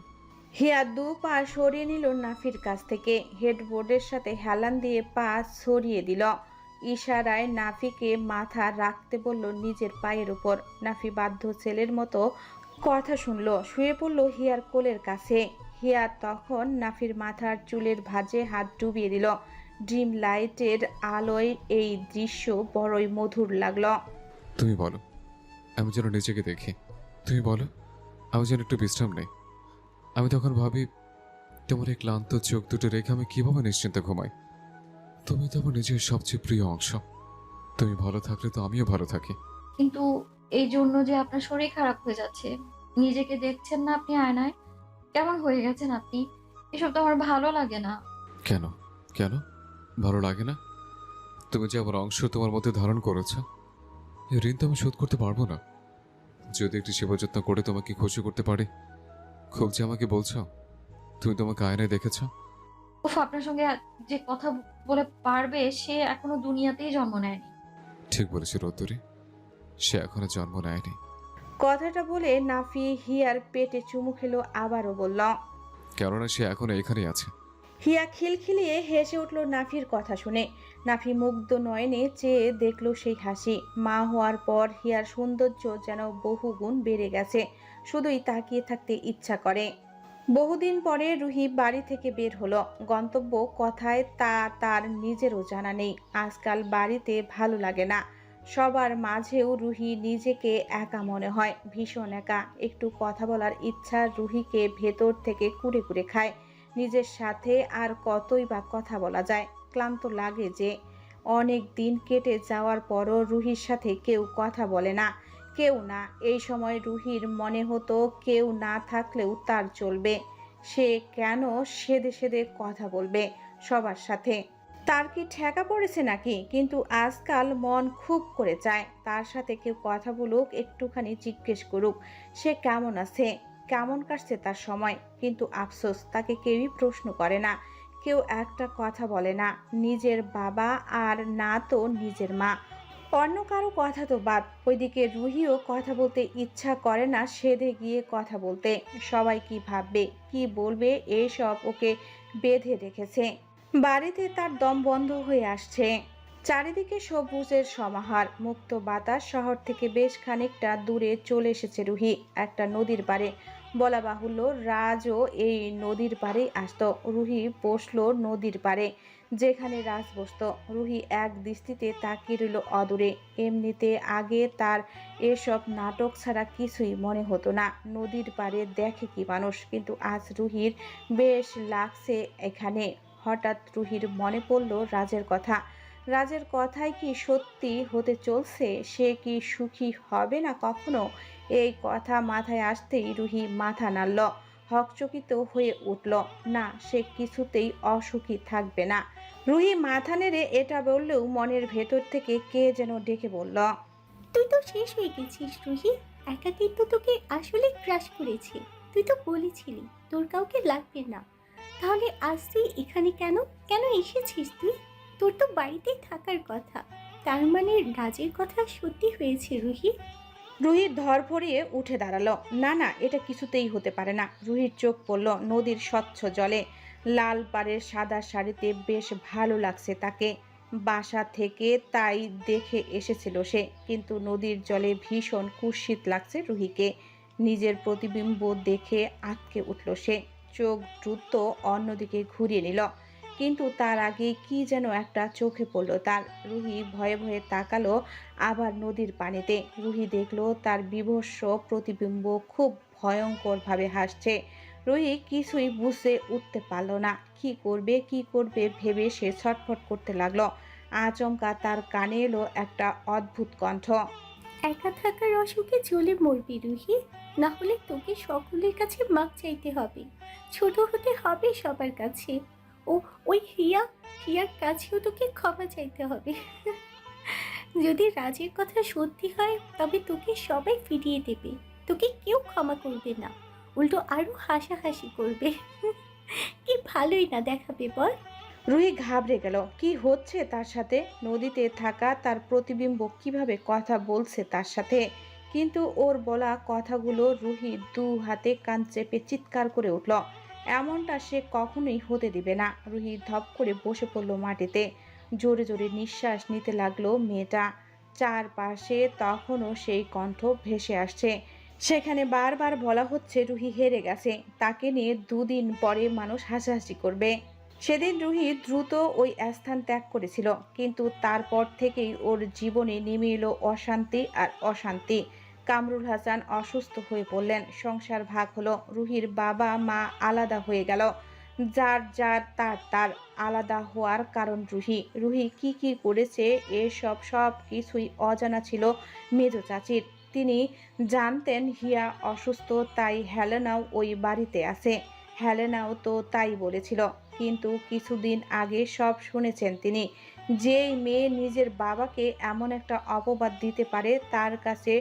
হিয়া দু পা সরিয়ে নিল নাফির কাছ থেকে। হেডবোর্ডের সাথে হেলান দিয়ে পা সরিয়ে দিল। ইশারায় নাফিকে মাথা রাখতে বলল নিজের পায়ের উপর। নাফি বাধ্য ছেলের মতো কথা শুনল, শুয়ে পড়ল হিয়ার কোলের কাছে। হিয়া তখন নাফির মাথার চুলের ভাঁজে হাত ডুবিয়ে দিল। ড্রিম লাইটের আলোয় এই দৃশ্য বড়ই মধুর লাগলো। তুমি বলো, আমি যেন নিজেকে দেখি। তুমি বলো, আমি যেন একটু বিশ্রাম নেই। আমি তখন ভাবি, তোমার এই ক্লান্ত চোখ দুটো রেখে আমি কিভাবে নিশ্চিন্তে ঘুমাই। তুমি তো আমার নিজের সবচেয়ে প্রিয় অংশ। তুমি ভালো থাকলে তো আমিও ভালো থাকি। কিন্তু এই জন্য যে আপনার শরীর খারাপ হয়ে যাচ্ছে, নিজেকে দেখছেন না আপনি আয়নায়? কেমন হয়ে গেছেন আপনি? এসব তো আমার ভালো লাগে না। কেন? কেন ভালো লাগে না? তুমি যে আমার অংশ তোমার মধ্যে ধারণ করেছ, এই ঋণ তো আমি শোধ করতে পারবো না। যদি একটি সেবা যত্ন করে তোমাকে খুশি করতে পারি। খুব যে আমাকে বলছো, তুমি তোমাকে আয়নায় দেখেছ? উফ, আপনার সঙ্গে যে কথা বলে পারবে সে এখনো দুনিয়াতেই জন্ম নেয়নি। ঠিক বলেছি রোদ্দুরি, সে এখনো জন্ম নেয়নি। কথাটা বলে নাফি হিয়ার পেটে চুমু খেলো, আবারও বলল। কেননা সে এখনো এখানেই আছে। হিয়া খিলখিলিয়ে হেসে উঠল নাফির কথা শুনে। নাফি মুগ্ধ নয়নে চেয়ে দেখল সেই হাসি। মা হওয়ার পর হিয়ার সৌন্দর্য যেন বহুগুণ বেড়ে গেছে। শুধুই তাকিয়ে থাকতে ইচ্ছা করে। বহুদিন পরে রুহি বাড়ি থেকে বের হলো। গন্তব্য কথায় তা তার নিজেরও জানা নেই। আজকাল বাড়িতে ভালো লাগে না। সবার মাঝেও রুহি নিজেকে একা মনে হয়, ভীষণ একা। একটু কথা বলার ইচ্ছা রুহিকে ভেতর থেকে কুরে কুরে খায়। নিজের সাথে আর কতই বা কথা বলা যায়। ক্লান্ত লাগে যে। অনেক দিন কেটে যাওয়ার পরও রুহির সাথে কেউ কথা বলে না। কেউ না। এই সময় রুহির মনে হতো কেউ না থাকলেও তার চলবে। সে কেন সেদে সেদে কথা বলবে সবার সাথে? তার কি ঠেকা পড়েছে নাকি? কিন্তু আজকাল মন খুব করে চায় তার সাথে কেউ কথা বলুক, একটুখানি জিজ্ঞেস করুক সে কেমন আছে, কেমন কাটছে তার সময়। কিন্তু আফসোস, তাকে কেউই প্রশ্ন করে না। কেউ একটা কথা বলে না। নিজের বাবা আর না তো নিজের মা। অন্য কারো কথা তো বাদ। ওইদিকে রুহিও কথা বলতে ইচ্ছা করে না সেদে গিয়ে কথা বলতে। সবাই কি ভাববে, কি বলবে, এসব ওকে বেঁধে রেখেছে। বাড়িতে তার দম বন্ধ হয়ে আসছে। চারিদিকে সবুজের সমাহার, মুক্ত বাতাস। শহর থেকে বেশ খানিকটা দূরে চলে এসেছে রুহি, একটা নদীর পাড়ে। বলা বাহুল্য, রাজও এই নদীর পাড়েই আসতো। রুহি বসলো নদীর পাড়ে, যেখানে রাজ বসত। রুহি এক দৃষ্টিতে তাকিয়ে রইল অদূরে। এমনিতে আগে তার এসব নাটক ছাড়া কিছুই মনে হতো না। নদীর পাড়ে দেখে কি মানুষ, কিন্তু আজ রুহির বেশ লাগছে এখানে। হঠাৎ রুহির মনে পড়ল রাজের কথা। রাজের কথাই কি সত্যি হতে চলছে? সে কি সুখী হবে না কখনো? এই কথা মাথায় আসতেই রুহি মাথা নাড়ল। হকচকিত হয়ে উঠল। না, সে কিছুতেই অসুখী থাকবে না। রুহি মাথা নেড়ে এটা বললেও মনের ভেতর থেকে কে যেন ডেকে বলল, তুই তো শেষ হয়ে গেছিস রুহি। একাকিত্ব তোকে আসলে ক্রাশ করেছে। তুই তো বলেছিলি তোর কাউকে লাগবে না, তাহলে আজ তুই এখানে কেন? কেন এসেছিস তুই? তোর তো বাড়িতেই থাকার কথা। তার মানে রাজের কথা সত্যি হয়েছে রুহি? রুহির ধরফরিয়ে উঠে দাঁড়ালো। না না, এটা কিছুতেই হতে পারে না। রুহির চোখ পড়ল নদীর স্বচ্ছ জলে। লাল পাড়ের সাদা শাড়িতে বেশ ভালো লাগছে তাকে। বাসা থেকে তাই দেখে এসেছিল সে, কিন্তু নদীর জলে ভীষণ কুৎসিত লাগছে রুহিকে। নিজের প্রতিবিম্ব দেখে আঁতকে উঠল সে। চোখ দ্রুত অন্যদিকে ঘুরিয়ে নিল, কিন্তু তার আগে কি যেন একটা চোখে পড়ল তার। রুহি ভয়ে ভয়ে তাকালো আবার নদীর পানিতে। রুহি দেখলো তার বিভৎস প্রতিবিম্ব খুব ভয়ঙ্করভাবে হাসছে। রুহি কিছুই বুঝে উঠতে পারল না, কি করবে কি করবে ভেবে সে ছটফট করতে লাগলো। আচমকা তার কানে এলো একটা অদ্ভুত কণ্ঠ। একা থাকার অসুখে জ্বলে মরবি রুহি, না হলে তোকে সকলের কাছে মাপ চাইতে হবে, ছোট হতে হবে সবার কাছে। ও ওই হিয়ার কাছেও তোকে ক্ষমা চাইতে হবে। যদি রাজের কথা সত্যি হয় তবে তোকে সবাই ফিরিয়ে দেবে, তোকে কেউ ক্ষমা করবে না, উল্টো আরো হাসাহাসি করবে। কি ভালোই না দেখাবে বল? রুহি ঘাবড়ে গেল, কি হচ্ছে তার সাথে। নদীতে থাকা তার প্রতিবিম্ব কিভাবে কথা বলছে তার সাথে। কিন্তু ওর বলা কথাগুলো রুহি দু হাতে কান চেপে চিৎকার করে উঠল। এমনটা সে কখনোই হতে দিবে না। রুহি ধপ করে বসে পড়ল মাটিতে। জোরে জোরে নিঃশ্বাস নিতে লাগলো মেয়েটা। চারপাশে তখনও সেই কণ্ঠ ভেসে আসছে। সেখানে বারবার বলা হচ্ছে রুহি হেরে গেছে, তাকে নিয়ে দুদিন পরে মানুষ হাসাহাসি করবে। সেদিন রুহি দ্রুত ওই স্থান ত্যাগ করেছিল, কিন্তু তারপর থেকেই ওর জীবনে নেমে এলো অশান্তি আর অশান্তি। কামরুল হাসান অসুস্থ হয়ে পড়লেন, সংসার ভাগ হলো, রুহির বাবা মা আলাদা হয়ে গেল। যার যার তার আলাদা হওয়ার কারণ রুহি কি কি করেছে এসব সব কিছুই অজানা ছিল মেজো চাচির। তিনি জানতেন হিয়া অসুস্থ, তাই হেলেনাও ওই বাড়িতে আছে। হেলেনাও তো তাই বলেছিল, কিন্তু কিছুদিন আগে সব শুনেছেন তিনি। যেই মেয়ে নিজের বাবাকে এমন একটা অপবাদ দিতে পারে তার কাছে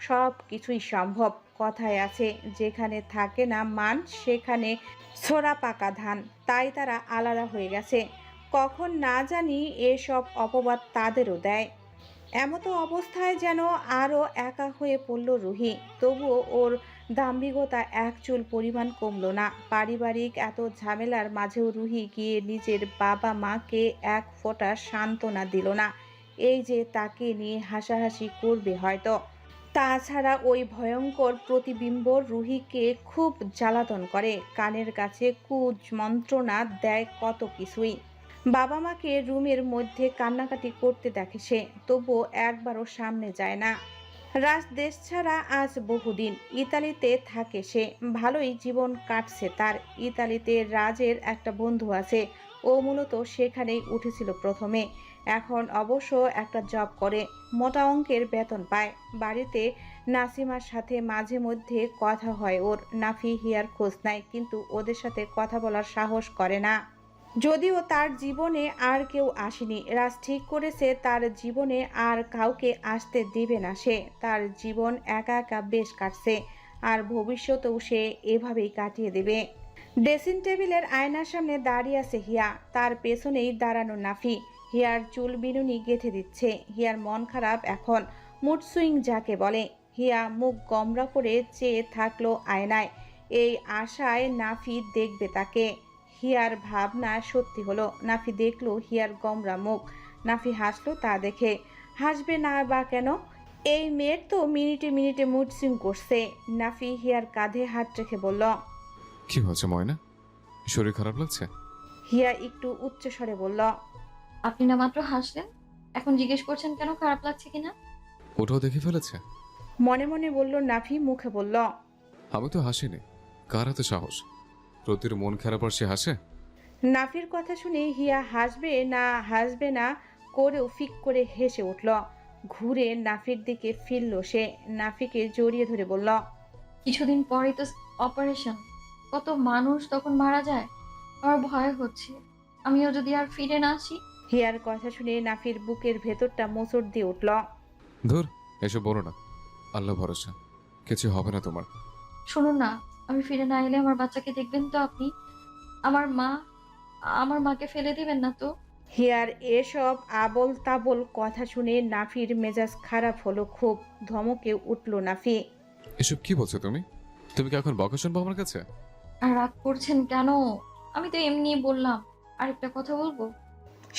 সব কিছুই সম্ভব। কথায় আছে, যেখানে থাকে না মান সেখানে ছোড়া পাকা ধান। তাই তারা আলাদা হয়ে গেছে। কখন না জানি এসব অপবাদ তাদেরও দেয়। এমতো অবস্থায় যেন আরও একা হয়ে পড়ল রুহি। তবুও ওর দাম্ভিকতা এক চুল পরিমাণ কমলো না। পারিবারিক এত ঝামেলার মাঝেও রুহি গিয়ে নিজের বাবা মাকে এক ফোঁটা সান্ত্বনা দিল না। এই যে তাকে নিয়ে হাসাহাসি করবে হয়তো। তাছাড়া ওই ভয়ঙ্কর প্রতিবিম্ব রুহিকে খুব জ্বালাতন করে, কানের কাছে কুমন্ত্রণা দেয় কত কিছুই। বাবা মাকে রুমের মধ্যে কান্নাকাটি করতে দেখে সে, তবুও একবারও সামনে যায় না। রাজ দেশ ছাড়া আজ বহুদিন। ইতালিতে থাকে সে, ভালোই জীবন কাটছে তার। ইতালিতে রাজের একটা বন্ধু আছে, ও মূলত সেখানেই উঠেছিল প্রথমে। এখন অবশ্য একটা জব করে, মোটা অঙ্কের বেতন পায়। বাড়িতে নাসিমার সাথে মাঝে মধ্যে কথা হয় ওর। নাফি হিয়ার খোঁজ নেয়, কিন্তু ওদের সাথে কথা বলার সাহস করে না। যদিও তার জীবনে আর কেউ আসেনি, রাজ ঠিক করেছে তার জীবনে আর কাউকে আসতে দেবে না সে। তার জীবন একা একা বেশ কাটছে, আর ভবিষ্যতেও সে এভাবেই কাটিয়ে দেবে। ড্রেসিং টেবিলের আয়নার সামনে দাঁড়িয়ে আছে হিয়া, তার পেছনেই দাঁড়ানো নাফি। হিয়ার চুল বিনুনি গেঁথে দিচ্ছে। হিয়ার মন খারাপ এখন, মুড সুইং যাকে বলে। হিয়া মুখ গমরা করে চেয়ে থাকলো আয়নায়, এই আশায় নাফি দেখবে তাকে। হিয়ার ভাবনা সত্যি হলো, নাফি দেখলো হিয়ার গমরা মুখ। নাফি হাসলো তা দেখে। হাসবে না বা কেন? এই মেয়ের তো মিনিটে মিনিটে মুড সুইং করছে। নাফি হিয়ার কাঁধে হাত রেখে বলল, কি হয়েছে ময়না, শরীর খারাপ লাগছে? হিয়া একটু উচ্চ স্বরে বলল, আপনি না মাত্র হাসলেন, এখন জিজ্ঞেস করছেন কেন খারাপ লাগছে কিনা? ওটাও দেখে ফেলেছে? মনে মনে বলল নাফি, মুখে বলল, আমি তো হাসিনি। কার হাতে সাহস? প্রতির মন খারাপ আর সে হাসে? নাফির কথা শুনে হিয়া হাসবে না করেও ফিক করে হেসে উঠল। ঘুরে নাফির দিকে ফিরল সে, নাফিকে জড়িয়ে ধরে বলল, কিছুদিন পরেই তো অপারেশন, কত মানুষ তখন মারা যায়। আমার ভয় হচ্ছে, আমিও যদি আর ফিরে না আসি। হিয়ার কথা শুনে নাফির বুকের ভেতরটা মোচড় দিয়ে উঠল। ধুর, এসব বলো না। আল্লাহ ভরসা, কিছু হবে না তোমার। শুনুন না, আমি ফিরে না এলে আমার বাচ্চাকে দেখবেন তো আপনি? আমার মা, আমার মাকে ফেলে দিবেন না তো? হিয়ার এসব আবল তাবল কথা শুনে নাফির মেজাজ খারাপ হলো খুব। ধমকে উঠল নাফি। এসব কি বলছো তুমি? তুমি কি এখন বকা শুনবো আমার কাছে? আর রাগ করছেন কেন? আমি তো এমনি বললাম। আরেকটা কথা বলবো?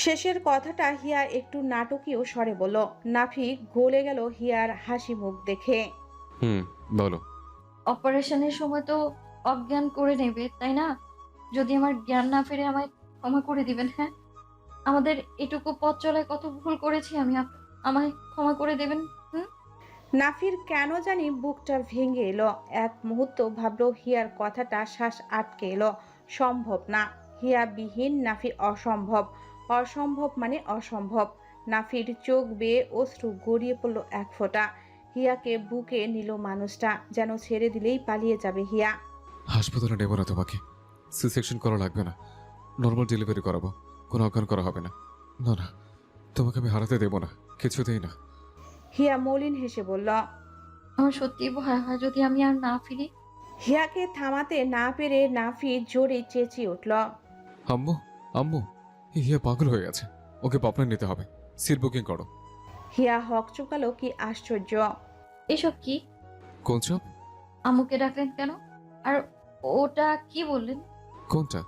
শেষের কথাটা হিয়া একটু নাটকীয় স্বরে বলল। নাফি গলে গেল হিয়ার হাসি মুখ দেখে। বলো। অপারেশনের সময় তো অজ্ঞান করে নেবে, তাই না? যদি আমার জ্ঞান না ফিরে আমায় ক্ষমা করে দিবেন। হ্যাঁ, আমাদের এটুকু পথ চলায় কত ভুল করেছি আমি, আমায় ক্ষমা করে দেবেন। নাফির কেন জানি বুকটা ভেঙে এলো। এক মুহূর্ত ভাবলো হিয়ার কথাটা শ্বাস আটকে এলো। সম্ভব না, হিয়া বিহীন নাফি অসম্ভব। অসম্ভব মানে অসম্ভব। নাফির চোখ বেয়ে অশ্রু গড়িয়ে পড়লো এক ফোঁটা। হিয়াকে বুকে নিল মানুষটা, যেন ছেড়ে দিলেই পালিয়ে যাবে হিয়া। হাসপাতালে নেবো না তোমাকে, সি সেকশন করা লাগবে না, নর্মাল ডেলিভারি করাবো, কোনো অজ্ঞান করা হবে না। না না, তোমাকে আমি হারাতে দেবো না, কিছুতেই না। হিয়া মলিন হেসে বলল। আমার সত্যি ভয় হয় যদি আমি আর না ফিরি। হিয়াকে থামাতে না পেরে নাফি জোরে চেঁচিয়ে উঠল। আম্মু, আম্মু, এই হিয়া পাগল হয়ে গেছে, ওকে পাপনা নিতে হবে, সিট বুকিং করো। হিয়া হক চুকালো, কি আশ্চর্য। এসব কি? কোন চাপ? আম্মুকে ডাকলেন কেন? আর ওটা কি বললেন? কোনটা?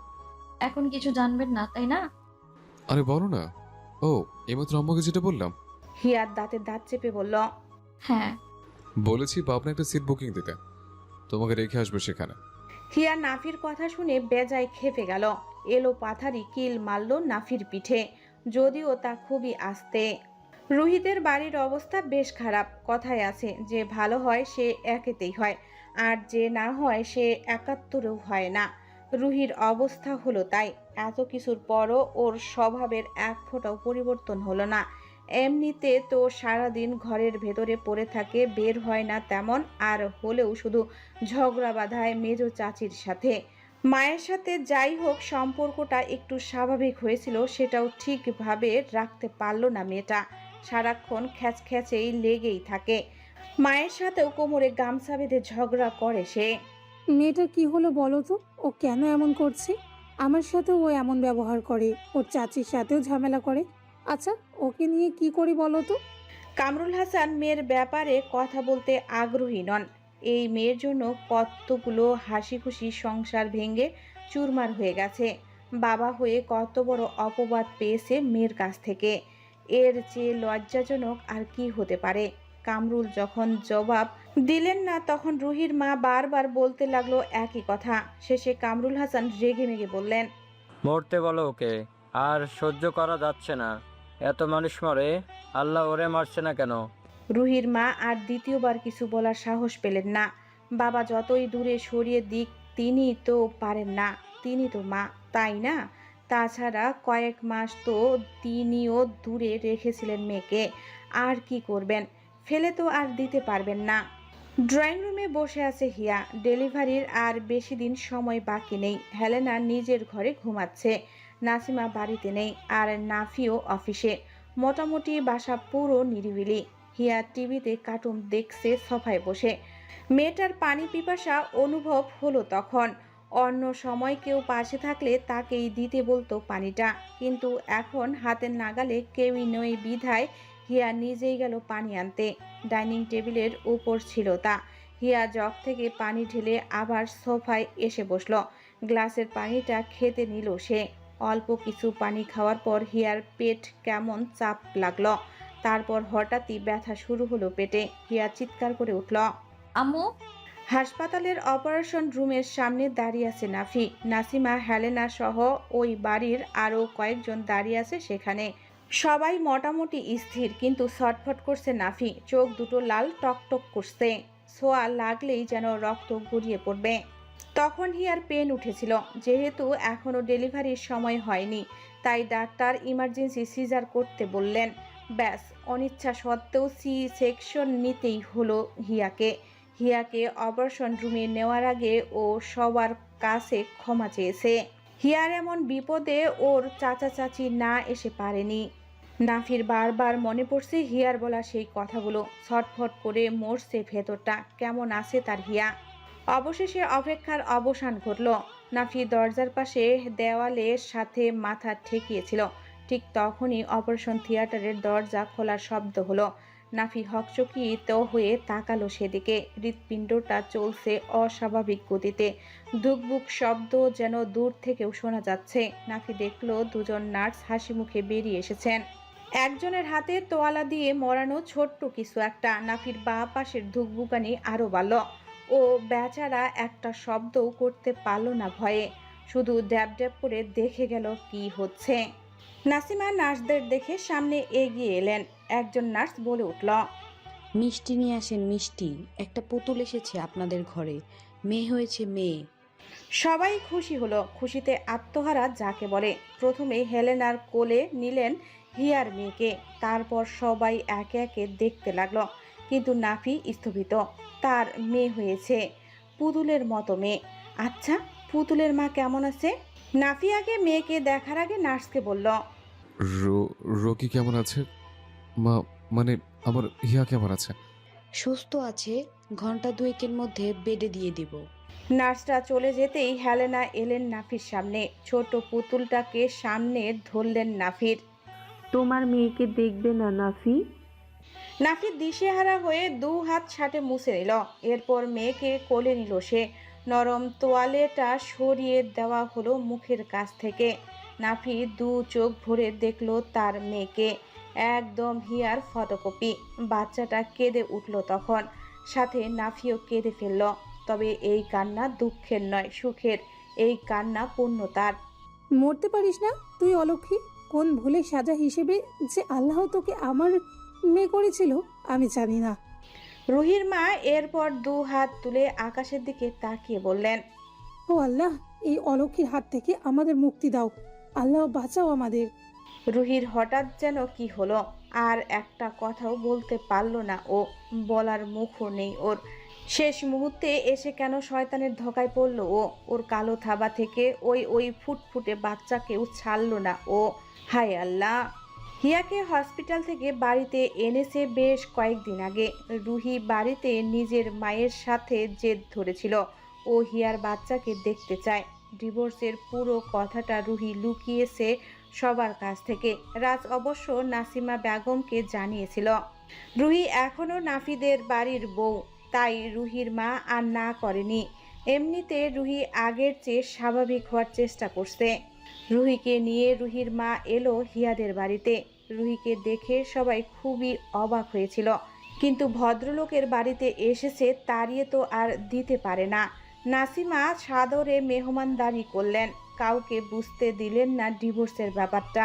এখন কিছু জানবেন না, তাই না? আরে বলো না। ও, এইমাত্র আম্মুকে যেটা বললাম। হিয়ার দাঁতে দাঁত চেপে বলল। হ্যাঁ, বলেছি পাপনা একটা সিট বুকিং দিতে, তোমাকে রেখে আসবে সেখানে। হিয়া নাফির কথা শুনে বেজায় খেপে গেল। এলো পাথারি কিল মারল নাফির পিঠে, যদিও তা খুবই আস্তে। রুহিতের বাড়ির অবস্থা বেশ খারাপ। কথায় আছে, যে ভালো হয় সে একেতেই হয়, আর যে না হয় সে একাত্তরেও হয় না। রুহির অবস্থা হলো তাই। এত কিছুর পরও ওর স্বভাবের এক ফোঁটাও পরিবর্তন হলো না। এমনিতে তো সারাদিন ঘরের ভেতরে পড়ে থাকে, বের হয় না তেমন, আর হলেও শুধু ঝগড়া বাঁধায় মেজ চাচির সাথে। মায়ের সাথে যাই হোক সম্পর্কটা একটু স্বাভাবিক হয়েছিল, সেটাও ঠিকভাবে রাখতে পারল না মেয়েটা। সারাক্ষণ খ্যাচখ্যাচেই লেগেই থাকে। মায়ের সাথেও কোমরে গামছা বেঁধে ঝগড়া করে সে। মেয়েটার কি হলো বলো তো? ও কেন এমন করছে? আমার সাথেও ও এমন ব্যবহার করে, ওর চাচির সাথেও ঝামেলা করে। আচ্ছা, ওকে নিয়ে কি করি বলো তো? কামরুল হাসান মেয়ের ব্যাপারে কথা বলতে আগ্রহী নন। এই মেয়ের জন্য কতগুলো হাসি খুশি সংসার ভেঙে চুরমার হয়ে গেছে। বাবা হয়ে কত বড় অপবাদ পেয়েছে মেয়ের কাছ থেকে। এর চেয়ে লজ্জাজনক আর কি হতে পারে? কামরুল যখন জবাব দিলেন না, তখন রুহির মা বারবার বলতে লাগলো একই কথা। শেষে কামরুল হাসান রেগে মেগে বললেন। মরতে বলো ওকে, আর সহ্য করা যাচ্ছে না। এত মানুষ মরে, আল্লাহ ওরে মারছে না কেন? রুহির মা আর দ্বিতীয়বার কিছু বলার সাহস পেলেন না। বাবা যতই দূরে সরিয়ে দিক, তিনি তো পারেন না। তিনি তো মা, তাই না? তাছাড়া কয়েক মাস তো তিনিও দূরে রেখেছিলেন মেয়েকে। আর কি করবেন? ফেলে তো আর দিতে পারবেন না। ড্রয়িং রুমে বসে আছে হিয়া। ডেলিভারির আর বেশি দিন সময় বাকি নেই। হেলেনা নিজের ঘরে ঘুমাচ্ছে, নাসিমা বাড়িতে নেই, আর নাফিও অফিসে। মোটামুটি বাসা পুরো নিরিবিলি। হিয়া টিভিতে কার্টুন দেখছে সোফায় বসে। মেয়েটার পানি পিপাসা অনুভব হলো তখন। অন্য সময় কেউ পাশে থাকলে তাকেই দিতে বলতো পানিটা, কিন্তু এখন হাতের নাগালে কেউই নয় বিধায় হিয়া নিজেই গেল পানি আনতে। ডাইনিং টেবিলের উপর ছিল তা। হিয়া জগ থেকে পানি ঢেলে আবার সোফায় এসে বসলো। গ্লাসের পানিটা খেতে নিল সে। অল্প কিছু পানি খাওয়ার পর হিয়ার পেট কেমন চাপ লাগলো। তারপর হঠাৎই ব্যথা শুরু হলো পেটে। হিয়া চিৎকার করে উঠল। আম্মু! হাসপাতালের অপারেশন রুমের সামনে দাঁড়িয়ে আছে নাফি, নাসিমা, হেলেনা সহ ওই বাড়ির আরও কয়েকজন দাঁড়িয়ে আছে সেখানে। সবাই মোটামুটি স্থির, কিন্তু ছটফট করছে নাফি। চোখ দুটো লাল টকটক করছে, ছোঁয়া লাগলেই যেন রক্ত গড়িয়ে পড়বে। তখন হিয়ার পেন উঠেছিল। যেহেতু এখনও ডেলিভারির সময় হয়নি, তাই ডাক্তার ইমার্জেন্সি সিজার করতে বললেন। ব্যাস, অনিচ্ছা সত্ত্বেও সি সেকশন নিতেই হলো হিয়াকে। হিয়াকে অপারেশন রুমে নেওয়ার আগে ও সবার কাছে ক্ষমা চেয়েছে। হিয়ার এমন বিপদে ওর চাচা চাচি না এসে পারেনি। নাফির বারবার মনে পড়ছে হিয়ার বলা সেই কথাগুলো। ছটফট করে মরছে ভেতরটা। কেমন আছে তার হিয়া? অবশেষে অপেক্ষার অবসান ঘটল। নাফি দরজার পাশে দেওয়ালের সাথে মাথা ঠেকিয়েছিল। ঠিক তখনই অপারেশন থিয়েটারের দরজা খোলার শব্দ হলো। নাফি হকচকিত হয়ে তাকালো সেদিকে। হৃৎপিণ্ডটা চলছে অস্বাভাবিক গতিতে। ধুকবুক শব্দ যেন দূর থেকেও শোনা যাচ্ছে। নাফি দেখলো দুজন নার্স হাসি মুখে বেরিয়ে এসেছেন। একজনের হাতে তোয়ালা দিয়ে মোড়ানো ছোট্ট কিছু একটা। নাফির বাঁ পাশের ধুকবুকানি আরো বাড়ল। ও বেচারা একটা শব্দও করতে পারল না ভয়ে। শুধু ড্যাব ড্যাব করে দেখে গেল কি হচ্ছে। নাসিমা নার্সদের দেখে সামনে এগিয়ে এলেন। একজন নার্স বলে উঠল, মিষ্টি নিয়ে আসেন, মিষ্টি। একটা পুতুল এসেছে আপনাদের ঘরে, মেয়ে হয়েছে, মেয়ে। সবাই খুশি হলো। খুশিতে আত্মহারা যাকে বলে। প্রথমে হেলেনার কোলে নিলেন হিয়ার মেয়েকে। তারপর সবাই একে একে দেখতে লাগলো। কিন্তু নাফি স্থবিত। তার মেয়ে হয়েছে, পুতুলের মতো মেয়ে। আচ্ছা, পুতুলের মা কেমন আছে? নাফি আগে মেয়েকে দেখার আগে নার্সকে বলল, রকি কেমন আছে? মা, মানে আমার হিয়া কেমন আছে? সুস্থ আছে, ঘন্টা দুয়েকের মধ্যে বেডে দিয়ে দিব। নার্সটা চলে যেতেই হেলেনা এলেন নাফির সামনে। ছোট পুতুলটাকে সামনে ধরলেন নাফির। তোমার মেয়েকে দেখবে না নাফি? নাফি দিশেহারা হয়ে দু হাত ছাটে মুছে নিল। এরপর মেয়েকে কোলে নিল সে। নরম তোয়ালেটা সরিয়ে দেওয়া হলো মুখের কাছ থেকে। নাফি দু চোখ ভরে দেখলো তার মেয়েকে। একদম হিয়ার ফটোকপি। বাচ্চাটা কেঁদে উঠল তখন। সাথে নাফিও কেঁদে ফেলল। তবে এই কান্না দুঃখের নয়, সুখের। এই কান্না পূর্ণতার। মরতে পারিস না তুই অলক্ষী? কোন ভুলে সাজা হিসেবে যে আল্লাহ তোকে আমার মেয়ে করেছিল আমি জানি না। রুহির মা এরপর দু হাত তুলে আকাশের দিকে তাকিয়ে বললেন, ও আল্লাহ, এই অলক্ষীর হাত থেকে আমাদের মুক্তি দাও। আল্লাহ বাঁচাও আমাদের। রুহির হঠাৎ যেন কি হলো। আর একটা কথাও বলতে পারল না ও। বলার মুখও নেই ওর। শেষ মুহূর্তে এসে কেন শয়তানের ধোকায় পড়ল ও। ওর কালো থাবা থেকে ওই ফুটফুটে বাচ্চাকেও ছাড়ল না ও। হায় আল্লাহ! হিয়াকে হসপিটাল থেকে বাড়িতে এনেছে বেশ কয়েকদিন আগে। রুহি বাড়িতে নিজের মায়ের সাথে জেদ ধরেছিল ও হিয়ার বাচ্চাকে দেখতে চায়। ডিভোর্সের পুরো কথাটা রুহি লুকিয়েছে সবার কাছ থেকে। রাজ অবশ্য নাসিমা বেগমকে জানিয়েছিল। রুহি এখনো নাফিদের বাড়ির বউ, তাই রুহির মা আর না করেনি। এমনিতে রুহি আগের চেয়ে স্বাভাবিক হওয়ার চেষ্টা করছে। রুহিকে নিয়ে রুহির মা এলো হিয়াদের বাড়িতে। রুহিকে দেখে সবাই খুবই অবাক হয়েছিল। কিন্তু ভদ্রলোকের বাড়িতে এসেছে তাড়িয়ে তো আর দিতে পারে না। নাসিমা সাদরে মেহমানদারি করলেন। কাউকে বুঝতে দিলেন না ডিভোর্সের ব্যাপারটা।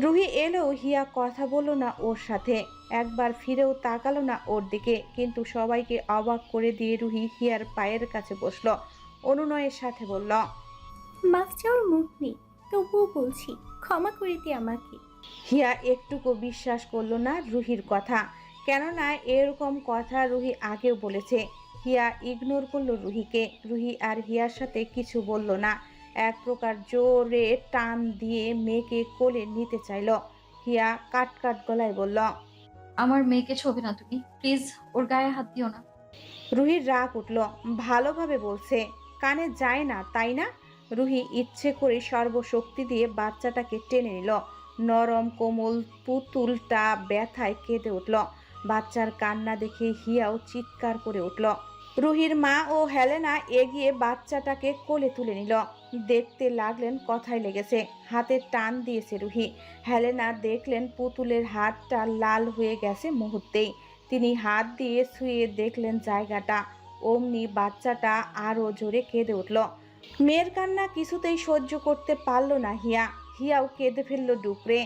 রুহি এলেও হিয়া কথা বলল না ওর সাথে। একবার ফিরেও তাকালো না ওর দিকে। কিন্তু সবাইকে অবাক করে দিয়ে রুহি হিয়ার পায়ের কাছে বসলো। অনুনয়ের সাথে বলল, মাফ চাওয়ার মুখ নেই, তবুও বলছি ক্ষমা করে দে আমাকে। হিয়া একটুকু বিশ্বাস করলো না রুহির কথা। কেননা এরকম কথা রুহি আগেও বলেছে। হিয়া ইগনোর করলো রুহিকে। রুহি আর হিয়ার সাথে কিছু বলল না। এক প্রকার জোরে টান দিয়ে মেয়েকে কোলে নিতে চাইল। হিয়া কাট গলায় বলল, আমার মেয়েকে ছবি না তুমি, প্লিজ ওর গায়ে হাত দিও না। রুহির রাগ উঠল। ভালোভাবে বলছে, কানে যায় না তাই না? রুহি ইচ্ছে করে সর্বশক্তি দিয়ে বাচ্চাটাকে টেনে নিল। নরম কোমল পুতুলটা ব্যথায় কেঁদে উঠল। বাচ্চার কান্না দেখে হিয়াও চিৎকার করে উঠল। রুহির মা ও হেলেনা এগিয়ে বাচ্চাটাকে কোলে তুলে নিল। দেখতে লাগলেন কথায় লেগেছে। হাতে টান দিয়েছে রুহি। হেলেনা দেখলেন পুতুলের হাতটা লাল হয়ে গেছে মুহূর্তেই। তিনি হাত দিয়ে ছুঁয়ে দেখলেন জায়গাটা। অমনি বাচ্চাটা আরও জোরে কেঁদে উঠল। মেয়ের কান্না কিছুতেই সহ্য করতে পারল না হিয়া। হিয়াও কেঁদে ফেলল ডুকরে।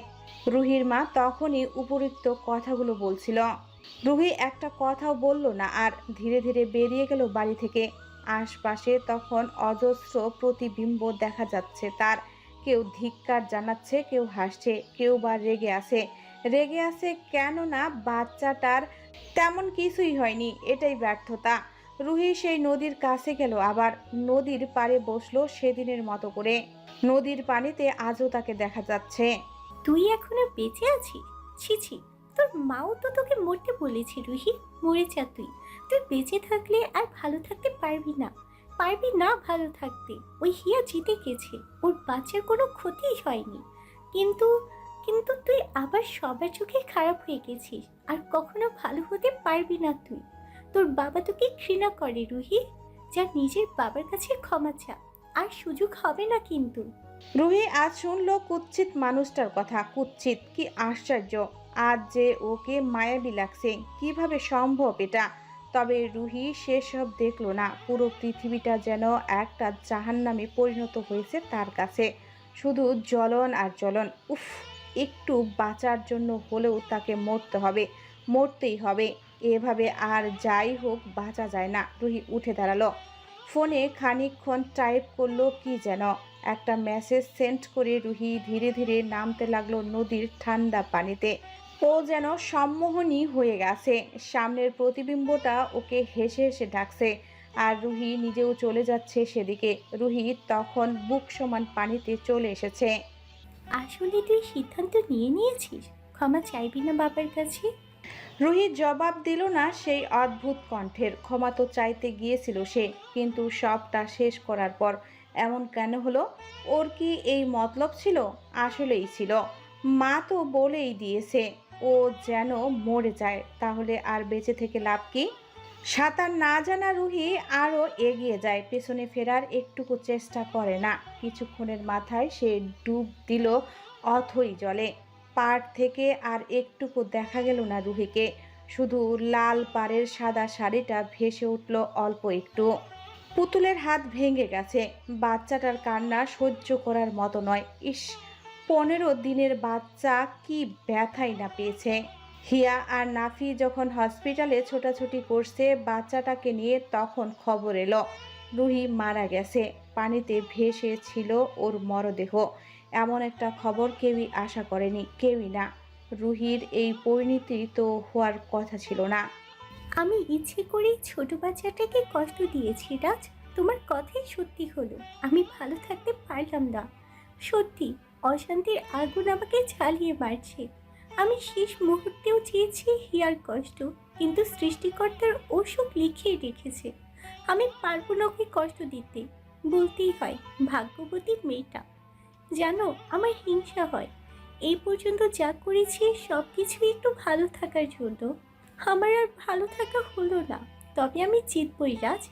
রুহির মা তখনই উপরিক্ত কথাগুলো বলছিল। রুহি একটা কথাও বলল না আর। ধীরে ধীরে বেরিয়ে গেল বাড়ি থেকে। আশপাশে তখন অজস্র প্রতিবিম্ব দেখা যাচ্ছে তার। কেউ ধিক্কার জানাচ্ছে, কেউ হাসছে, কেউ বা রেগে আছে কেননা বাচ্চাটার তেমন কিছুই হয়নি। এটাই ব্যর্থতা। রুহি সেই নদীর কাছে গেল, আবার নদীর পাড়ে বসলো সেদিনের মতো করে। নদীর পানিতে আজও তাকে দেখা যাচ্ছে। তুই এখনো বেঁচে আছিস? ছি ছি, তোর মাও তো তোকে মরতে বলেছে রুহি। মরে যা তুই। তুই বেঁচে থাকলে আর ভালো থাকতে পারবি না, পারবি না ভালো থাকতে। ওই হিয়া জিতে গেছে, ওর বাচ্চার কোনো ক্ষতিই হয়নি। কিন্তু কিন্তু তুই আবার সবার চোখে খারাপ হয়ে গেছিস, আর কখনো ভালো হতে পারবি না তুই। তোর বাবা তোকে ঘৃণা করে রুহি। যা নিজের বাবার কাছে ক্ষমা চা, আর সুযোগ হবে না কিন্তু। রুহি আজ শুনলো কুৎসিত মানুষটার কথা। কুৎসিত, কি আশ্চর্য! আজ যে ওকে মায়াবী লাগছে, কিভাবে সম্ভব এটা? তবে রুহি সেসব দেখলো না। পুরো পৃথিবীটা যেন একটা জাহান্নামে পরিণত হয়েছে তার কাছে। শুধু জ্বলন আর জ্বলন। উফ, একটু বাঁচার জন্য হলেও তাকে মরতে হবে, মরতেই হবে। এভাবে আর যাই হোক বাঁচা যায় না। রুহি উঠে দাঁড়ালো, ফোনে খানিকক্ষণ টাইপ করলো কি যেন একটা মেসেজ সেন্ড করে রুহি ধীরে ধীরে নামতে লাগলো নদীর ঠান্ডা পানিতে। ও যেন সম্মোহনী হয়ে গেছে। সামনের প্রতিবিম্বটা ওকে হেসে হেসে ডাকছে, আর রুহি নিজেও চলে যাচ্ছে সেদিকে। রুহি তখন বুক সমান পানিতে চলে এসেছে। আসলে তুই সিদ্ধান্ত নিয়ে নিয়েছিস? ক্ষমা চাইবি না বাবার কাছে? রুহি জবাব দিল না সেই অদ্ভুত কণ্ঠের। ক্ষমা তো চাইতে গিয়েছিল সে, কিন্তু সবটা শেষ করার পর এমন কেন হলো? ওর কি এই মতলব ছিল? আসলেই ছিল। মা তো বলেই দিয়েছে ও যেন মরে যায়, তাহলে আর বেঁচে থেকে লাভ কি? সাঁতার না জানা রুহি আরও এগিয়ে যায়, পেছনে ফেরার একটুকু চেষ্টা করে না। কিছুক্ষণের মাথায় সে ডুব দিল অথই জলে। পাড় থেকে আর একটুকু দেখা গেল না রুহিকে, শুধু লাল পাড়ের সাদা শাড়িটা ভেসে উঠল অল্প একটু। পুতুলের হাত ভেঙে গেছে। বাচ্চাটার কান্না সহ্য করার মতো নয়। ইস, 15 দিনের বাচ্চা কি ব্যথাই না পেয়েছে। হিয়া আর নাফি যখন হসপিটালে ছোটাছুটি করছে বাচ্চাটাকে নিয়ে, তখন খবর এলো রুহি মারা গেছে। পানিতে ভেসে ছিল ওর মরদেহ। এমন একটা খবর কেউই আশা করেনি, কেউই না। রুহির এই পরিণতি তো হওয়ার কথা ছিল না। আমি ইচ্ছে করেই ছোট বাচ্চাটাকে কষ্ট দিয়েছি রাজ। তোমার কথাই সত্যি হলো, আমি ভালো থাকতে পারলাম না। সত্যি অশান্তির আগুন আমাকে জ্বালিয়ে মারছে। আমি শেষ মুহূর্তেও চেয়েছি হিয়ার কষ্ট, কিন্তু সৃষ্টিকর্তার অসুখ লিখিয়ে রেখেছে। আমি পারবো না ওকে কষ্ট দিতে। বলতেই হয় ভাগ্যবতী মেয়েটা। জানো, আমার হিংসা হয়। এই পর্যন্ত যা করেছি সব কিছুই একটু ভালো থাকার জন্য। আমার আর ভালো থাকা হলো না। তবে আমি জিতবই রাজ,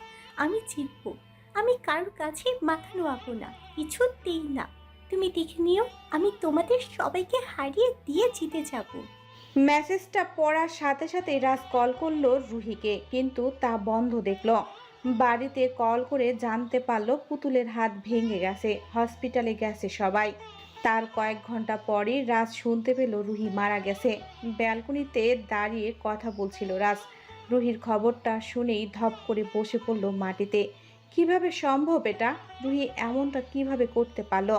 আমি জিতবো। আমি কারোর কাছে মাথা নোয়াবো না, কিছুতেই না। তুমি দেখে নিও, আমি তোমাদের সবাইকে হারিয়ে দিয়ে জিতে যাব। মেসেজটা পড়ার সাথে সাথে রাজ কল করলো রুহিকে, কিন্তু তা বন্ধ দেখলো। বাড়িতে কল করে জানতে পারলো পুতুলের হাত ভেঙে গেছে, হসপিটালে গেছে সবাই। তার কয়েক ঘন্টা পরই রাজ শুনতে পেল রুহি মারা গেছে। ব্যালকনিতে দাঁড়িয়ে কথা বলছিল রাজ। রুহির খবরটা শুনেই ধপ করে বসে পড়ল মাটিতে। কিভাবে সম্ভব এটা? রুহি এমনটা কিভাবে করতে পারলো?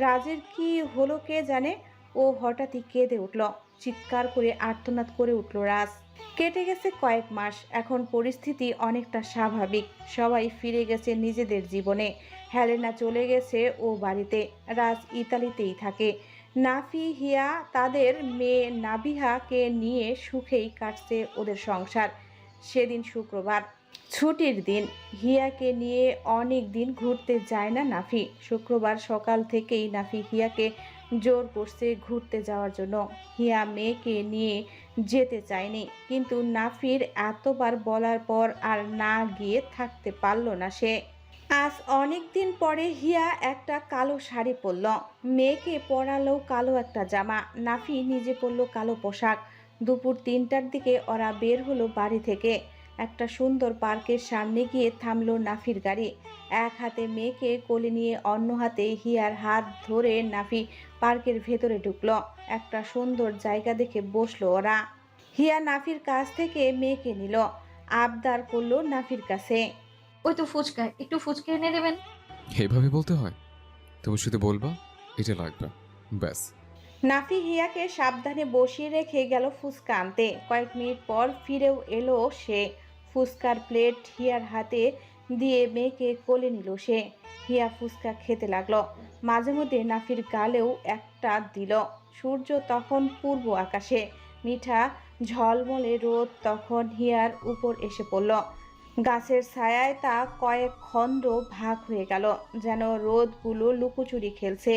রাজের কি হলো কে জানে। ও হঠাৎই কেঁদে উঠল, চিৎকার করে আর্তনাদ করে উঠল রাজ। কেটে গেছে কয়েক মাস, এখন পরিস্থিতি অনেকটা স্বাভাবিক। সবাই ফিরে গেছে নিজেদের জীবনে। হেলেনা চলে গেছে ও বাড়িতে, রাজ ইতালিতেই থাকে। নাফি, হিয়া, তাদের মেয়ে নাবিহাকে নিয়ে সুখেই কাটছে ওদের সংসার। সেদিন শুক্রবার, ছুটির দিন। হিয়াকে নিয়ে অনেক দিন ঘুরতে যায় না নাফি। শুক্রবার সকাল থেকেই নাফি হিয়াকে জোর করছে ঘুরতে যাওয়ার জন্য। হিয়া মেয়েকে নিয়ে যেতে চায়নি, কিন্তু নাফির এতবার বলার পর আর না গিয়ে থাকতে পারল না সে। আজ অনেক দিন পরে হিয়া একটা কালো শাড়ি পরল, মেয়েকে পরালো কালো একটা জামা। নাফি নিজে পরল কালো পোশাক। দুপুর 3টার দিকে ওরা বের হলো বাড়ি থেকে। একটা সুন্দর পার্কের সামনে গিয়ে থামলো নাফির গাড়ি। এক হাতে মেয়েকে কোলে নিয়ে অন্য হাতে হিয়ার হাত ধরে নাফি পার্কের ভেতরে ঢুকলো। একটা সুন্দর জায়গা দেখে বসলো ওরা। হিয়া নাফির কাছ থেকে মেয়েকে নিল, আবদার করলো নাফির কাছে। ওই তো ফুচকা, একটু ফুচকা এনে দেবেন। এভাবে বলতে হয়? তুমি শুধু বলবা এটা লাগবে, ব্যাস। নাফি হিয়াকে সাবধানে বসিয়ে রেখে গেল ফুচকা আনতে। কয়েক মিনিট পর ফিরেও এলো সে। ফুচকার প্লেট হিয়ার হাতে দিয়ে মেয়েকে কোলে নিল সে। হিয়া ফুচকা খেতে লাগলো। মাঝে মধ্যে নাফির গালেও একটা দিল। সূর্য তখন পূর্ব আকাশে, মিঠা ঝলমলে রোদ তখন হিয়ার উপর এসে পড়ল। গাছের ছায়ায় তা কয়েক খণ্ড ভাগ হয়ে গেল, যেন রোদগুলো লুকোচুরি খেলছে।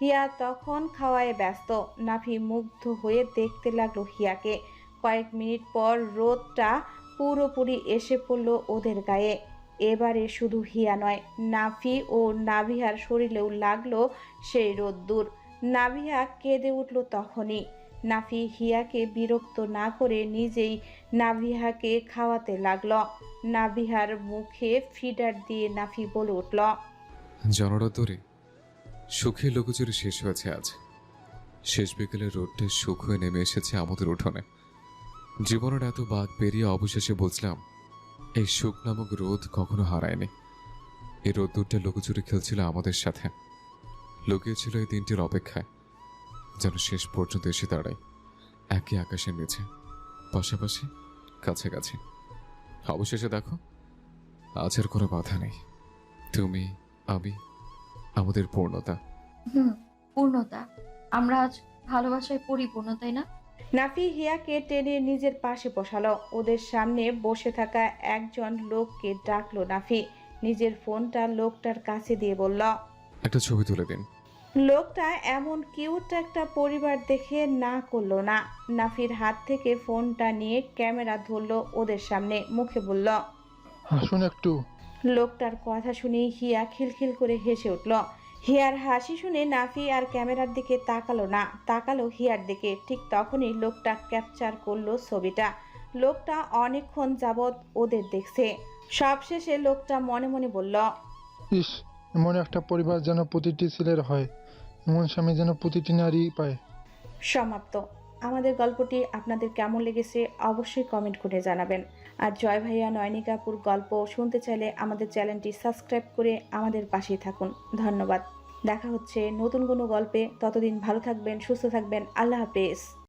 হিয়া তখন খাওয়ায় ব্যস্ত। নাফি মুগ্ধ হয়ে দেখতে লাগলো হিয়াকে। কয়েক মিনিট পর রোদটা পুরোপুরি এসে পড়ল ওদের গায়ে। এবারে শুধু হিয়া নয়, নাফি ও নাভিহার শরীরেও লাগলো সেই রোদ্দুর। নাভিহা কেঁদে উঠল তখনই। নাফি হিয়াকে বিরক্ত না করে নিজেই নাভিহাকে খাওয়াতে লাগলো। নাভিহার মুখে ফিডার দিয়ে নাফি বলে উঠল, জনরাতরে সুখে লুকোচুরি শেষ হয়েছে আজ। শেষ বিকেলের রোদটা সুখ হয়ে নেমে এসেছে আমাদের উঠোনে। জীবনের এত বাঘ পেরিয়ে অবশেষে বুঝলাম এই সুখ নামক রোদ কখনো হারায়নি। এই রোদ্দুরটা লুকোচুরি খেলছিল আমাদের সাথে, লুকিয়েছিল এই দিনটির অপেক্ষায়, যেন শেষ পর্যন্ত এসে দাঁড়ায় একই আকাশের নিচে, পাশাপাশি, কাছাকাছি। অবশেষে দেখো, আজ আর কোনো বাধা নেই। তুমি, আমি, আমাদের পূর্ণতা। পূর্ণতা। আমরা আজ ভালোবাসায় পরিপূর্ণ, তাই না? নাফি হিয়াকে টেনে নিজের পাশে বসালো। ওদের সামনে বসে থাকা একজন লোককে ডাকলো নাফি। নিজের ফোনটা লোকটার কাছে দিয়ে বলল, একটা ছবি তুলে দিন। লোকটা এমন কিউট একটা পরিবার দেখে না করলো না। নাফির হাত থেকে ফোনটা নিয়ে ক্যামেরা ধরলো ওদের সামনে, মুখে বলল, আসুন একটু। লোকটার কথা শুনে হিয়া খিলখিল করে হেসে উঠল। হিয়ার হাসি শুনে নাফি আর ক্যামেরার দিকে তাকালো না, তাকালো হিয়ার দিকে। ঠিক তখনই লোকটা ক্যাপচার করলো ছবিটা। লোকটা অনেকক্ষণ যাবৎ ওদের দেখছে। সবশেষে লোকটা মনে মনে বলল, ইস, এমন একটা পরিবার যেন প্রতিটি ছেলের হয়, এমন স্বামী যেন প্রতিটি নারী পায়। সমাপ্ত। আমাদের গল্পটি আপনাদের কেমন লেগেছে অবশ্যই কমেন্ট করে জানাবেন। আর জয় ভাইয়া নয়নিকাপুর গল্প শুনতে চাইলে আমাদের চ্যানেলটি সাবস্ক্রাইব করে আমাদের পাশেই থাকুন। ধন্যবাদ। দেখা হচ্ছে নতুন কোনো গল্পে। ততদিন ভালো থাকবেন, সুস্থ থাকবেন। আল্লাহ হাফেজ।